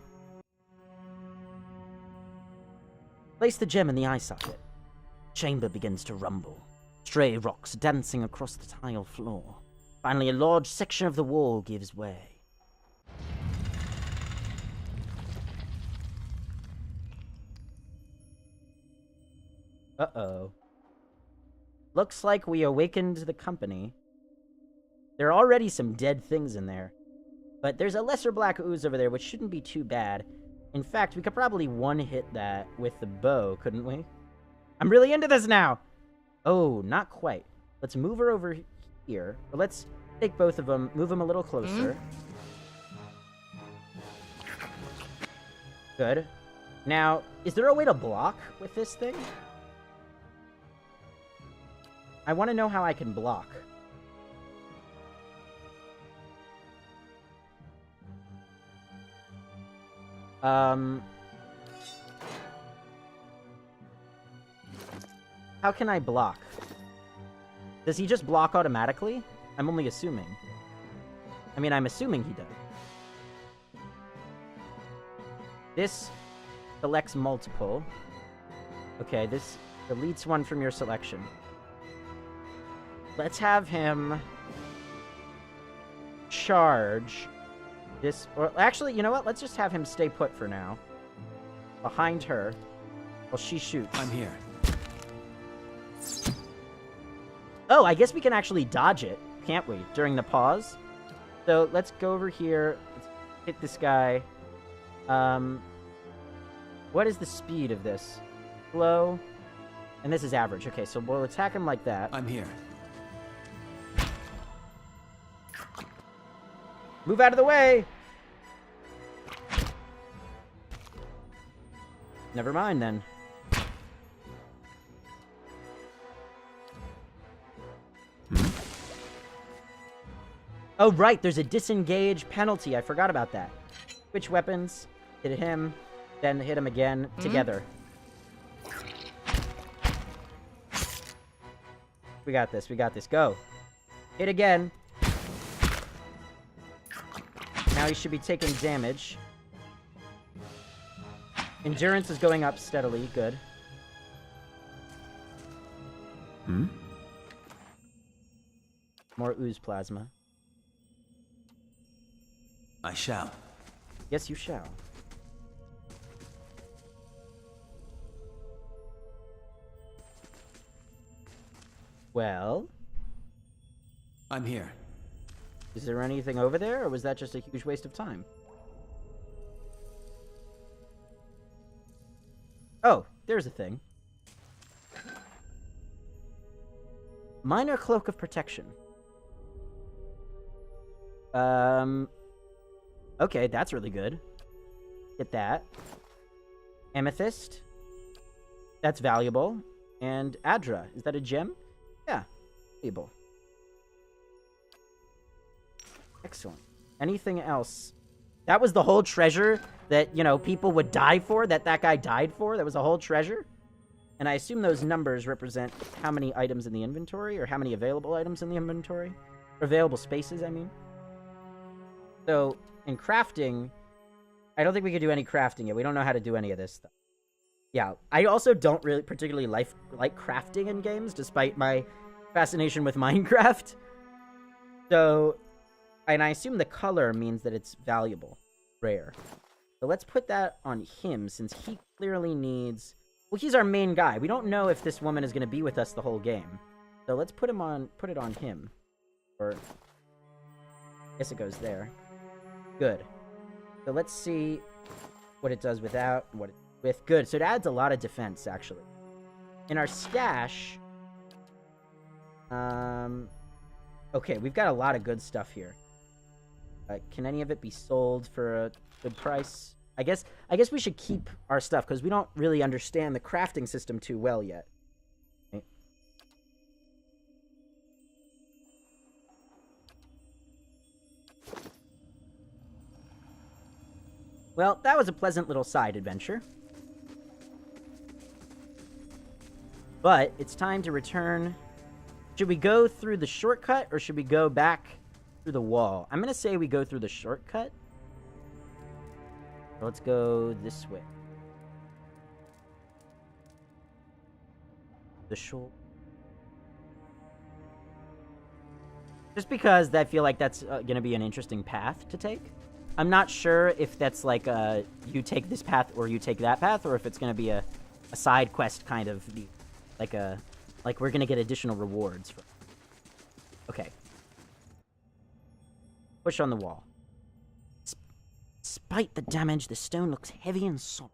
Place the gem in the eye socket. Chamber begins to rumble. Stray rocks dancing across the tile floor. Finally, a large section of the wall gives way. Uh-oh. Looks like we awakened the company. There are already some dead things in there. But there's a lesser black ooze over there, which shouldn't be too bad. In fact, we could probably one-hit that with the bow, couldn't we? I'm really into this now! Oh, not quite. Let's move her over here. Or let's take both of them, move them a little closer. Good. Now, is there a way to block with this thing? I want to know how I can block. How can I block? Does he just block automatically? I'm only assuming. I mean, I'm assuming he does. This selects multiple. Okay, this deletes one from your selection. Let's have him charge this, or actually, you know what? Let's just have him stay put for now. Behind her, while she shoots. I'm here. Oh, I guess we can actually dodge it, can't we? During the pause. So let's go over here. Let's hit this guy. What is the speed of this? Slow. And this is average. Okay, so we'll attack him like that. I'm here. Move out of the way! Never mind, then. Oh, right, there's a disengage penalty. I forgot about that. Switch weapons, hit him, then hit him again, together. We got this, go. Hit again. Now he should be taking damage. Endurance is going up steadily, good. More ooze plasma. I shall. Yes, you shall. Well? I'm here. Is there anything over there, or was that just a huge waste of time? Oh, there's a thing. Minor Cloak of Protection. Okay, that's really good. Get that. Amethyst. That's valuable. And Adra. Is that a gem? Yeah. Valuable. Excellent. Anything else That was the whole treasure that, you know, people would die for, that guy died for? That was a whole treasure? And I assume those numbers represent how many items in the inventory, or how many available items in the inventory. Or available spaces, I mean. So, in crafting, I don't think we could do any crafting yet. We don't know how to do any of this stuff. Yeah, I also don't really particularly like crafting in games, despite my fascination with Minecraft. So, and I assume the color means that it's valuable, rare. So let's put that on him, since he clearly needs... Well, he's our main guy. We don't know if this woman is going to be with us the whole game. So let's put it on him. Or, I guess it goes there. Good. So let's see what it does without, what it with. Good. So it adds a lot of defense, actually. In our stash... Okay, we've got a lot of good stuff here. Can any of it be sold for a good price? I guess we should keep our stuff, because we don't really understand the crafting system too well yet. Okay. Well, that was a pleasant little side adventure. But it's time to return. Should we go through the shortcut, or should we go back through the wall? I'm going to say we go through the shortcut. So let's go this way. The shore. Just because I feel like that's going to be an interesting path to take. I'm not sure if that's like you take this path or you take that path, or if it's going to be a side quest kind of, like we're going to get additional rewards for. Okay. Push on the wall. Despite the damage, the stone looks heavy and solid.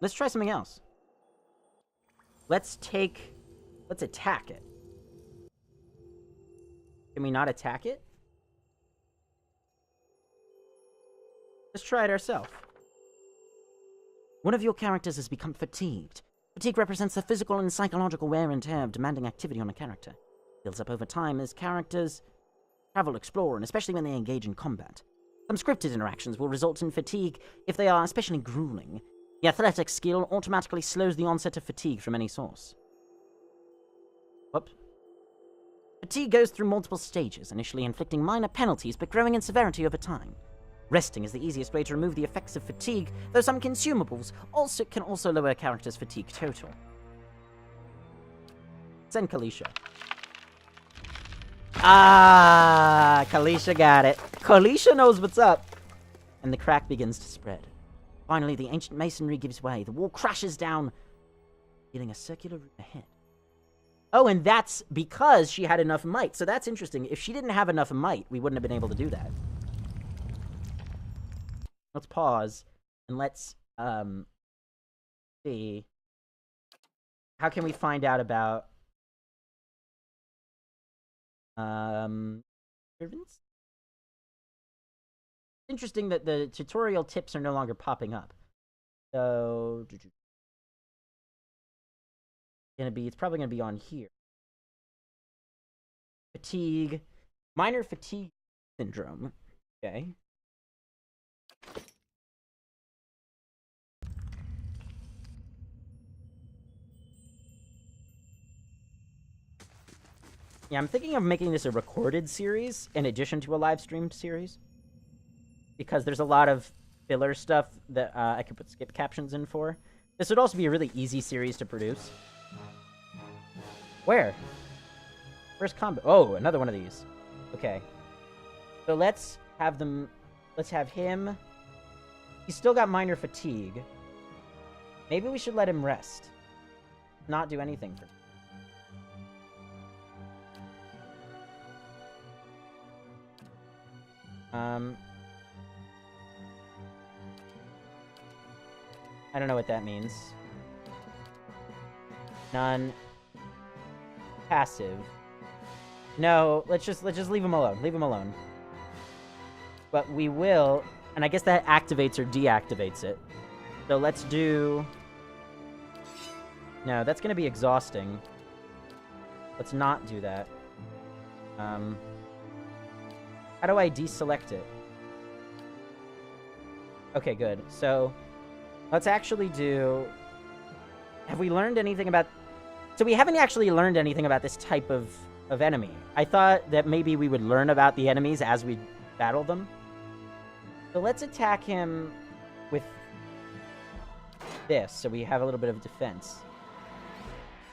Let's try something else. Let's attack it. Can we not attack it? Let's try it ourselves. One of your characters has become fatigued. Fatigue represents the physical and psychological wear and tear of demanding activity on a character. It builds up over time as characters travel, explore, and especially when they engage in combat. Some scripted interactions will result in fatigue if they are especially grueling. The athletic skill automatically slows the onset of fatigue from any source. Whoops. Fatigue goes through multiple stages, initially inflicting minor penalties but growing in severity over time. Resting is the easiest way to remove the effects of fatigue, though some consumables can also lower a character's fatigue total. Send Kalisha. Ah, Kalisha got it. Kalisha knows what's up. And the crack begins to spread. Finally, the ancient masonry gives way. The wall crashes down, revealing a circular room ahead. Oh, and that's because she had enough might. So that's interesting. If she didn't have enough might, we wouldn't have been able to do that. Let's pause and let's see. How can we find out about servants? Interesting that the tutorial tips are no longer popping up. So it's probably gonna be on here. Fatigue, minor fatigue syndrome. Okay. Yeah, I'm thinking of making this a recorded series in addition to a live streamed series. Because there's a lot of filler stuff that I could put skip captions in for. This would also be a really easy series to produce. Where? Where's combat? Oh, another one of these. Okay. So let's have them... Let's have him... He's still got minor fatigue. Maybe we should let him rest. Not do anything for him. I don't know what that means. None. Passive. No, let's just leave him alone. Leave him alone. But we will, and I guess that activates or deactivates it. So let's do... No, that's gonna be exhausting. Let's not do that. How do I deselect it? Okay, good. So, let's actually do... Have we learned anything about... So we haven't actually learned anything about this type of enemy. I thought that maybe we would learn about the enemies as we battle them. So let's attack him with this, so we have a little bit of defense.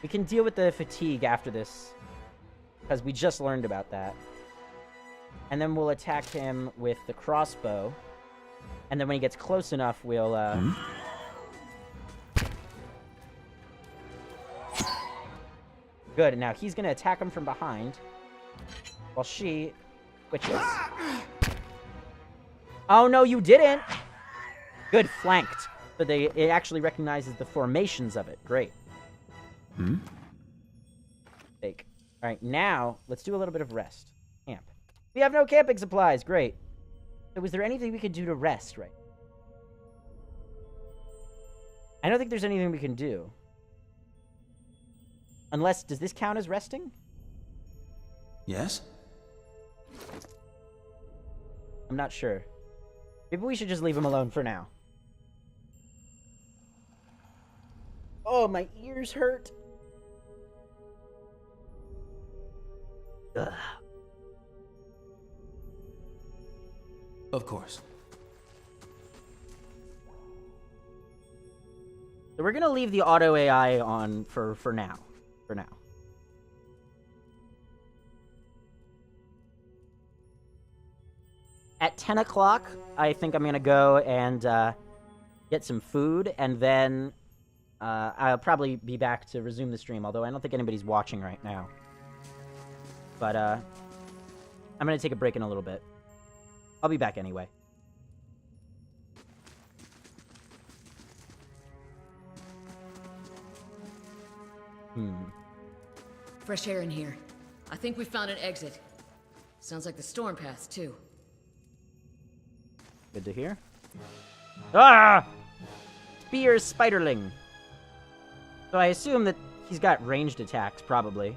We can deal with the fatigue after this, because we just learned about that. And then we'll attack him with the crossbow. And then when he gets close enough, we'll, Good, now he's gonna attack him from behind, while she switches. Oh, no, you didn't! Good, flanked. But it actually recognizes the formations of it. Great. Fake. Alright, now, let's do a little bit of rest. Camp. We have no camping supplies. Great. So was there anything we could do to rest, right? I don't think there's anything we can do. Unless, does this count as resting? Yes? I'm not sure. Maybe we should just leave him alone for now. Oh, my ears hurt. Ugh. Of course. So we're gonna leave the auto AI on for now. For now. At 10 o'clock, I think I'm gonna go and get some food, and then I'll probably be back to resume the stream, although I don't think anybody's watching right now. But I'm gonna take a break in a little bit. I'll be back anyway. Fresh air in here. I think we found an exit. Sounds like the storm path, too. Good to hear. Ah! Spear Spiderling. So I assume that he's got ranged attacks, probably.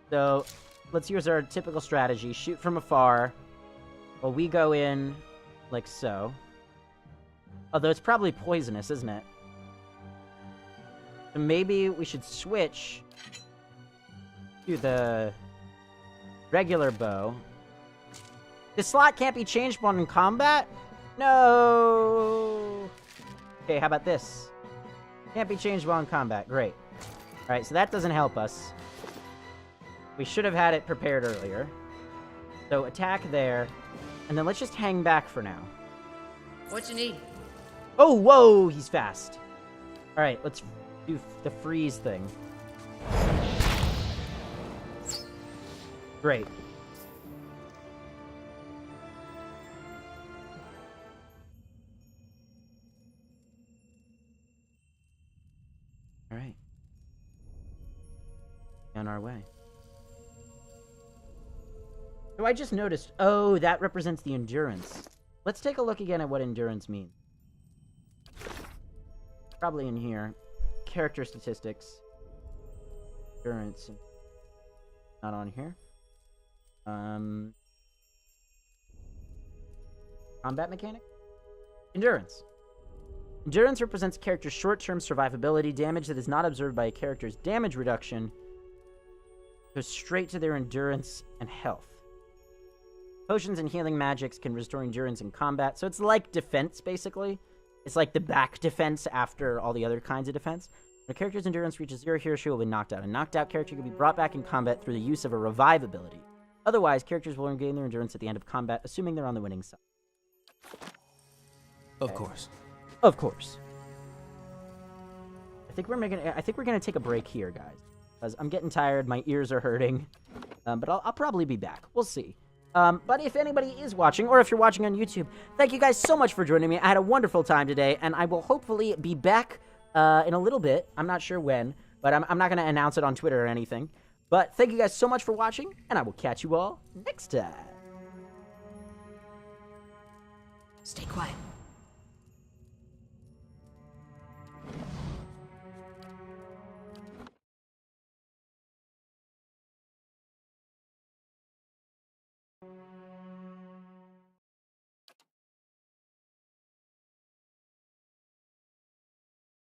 So let's use our typical strategy. Shoot from afar. Well, we go in like so. Although it's probably poisonous, isn't it? So maybe we should switch to the regular bow. This slot can't be changed while in combat? No! Okay, how about this? Can't be changed while in combat. Great. Alright, so that doesn't help us. We should have had it prepared earlier. So attack there. And then let's just hang back for now. What you need? Oh, whoa! He's fast. Alright, let's do the freeze thing. Great. Alright. On our way. So I just noticed, oh, that represents the endurance. Let's take a look again at what endurance means. Probably in here. Character statistics. Endurance. Not on here. Combat mechanic? Endurance. Endurance represents a character's short-term survivability. Damage that is not observed by a character's damage reduction goes straight to their endurance and health. Potions and healing magics can restore endurance in combat. So it's like defense, basically. It's like the back defense after all the other kinds of defense. When a character's endurance reaches 0, he or she will be knocked out. A knocked out character can be brought back in combat through the use of a revive ability. Otherwise, characters will regain their endurance at the end of combat, assuming they're on the winning side. Of course. Of course. I think we're gonna take a break here, guys, because I'm getting tired. My ears are hurting, but I'll probably be back. We'll see. But if anybody is watching, or if you're watching on YouTube, thank you guys so much for joining me. I had a wonderful time today, and I will hopefully be back in a little bit. I'm not sure when, but I'm not going to announce it on Twitter or anything. But thank you guys so much for watching, and I will catch you all next time. Stay quiet.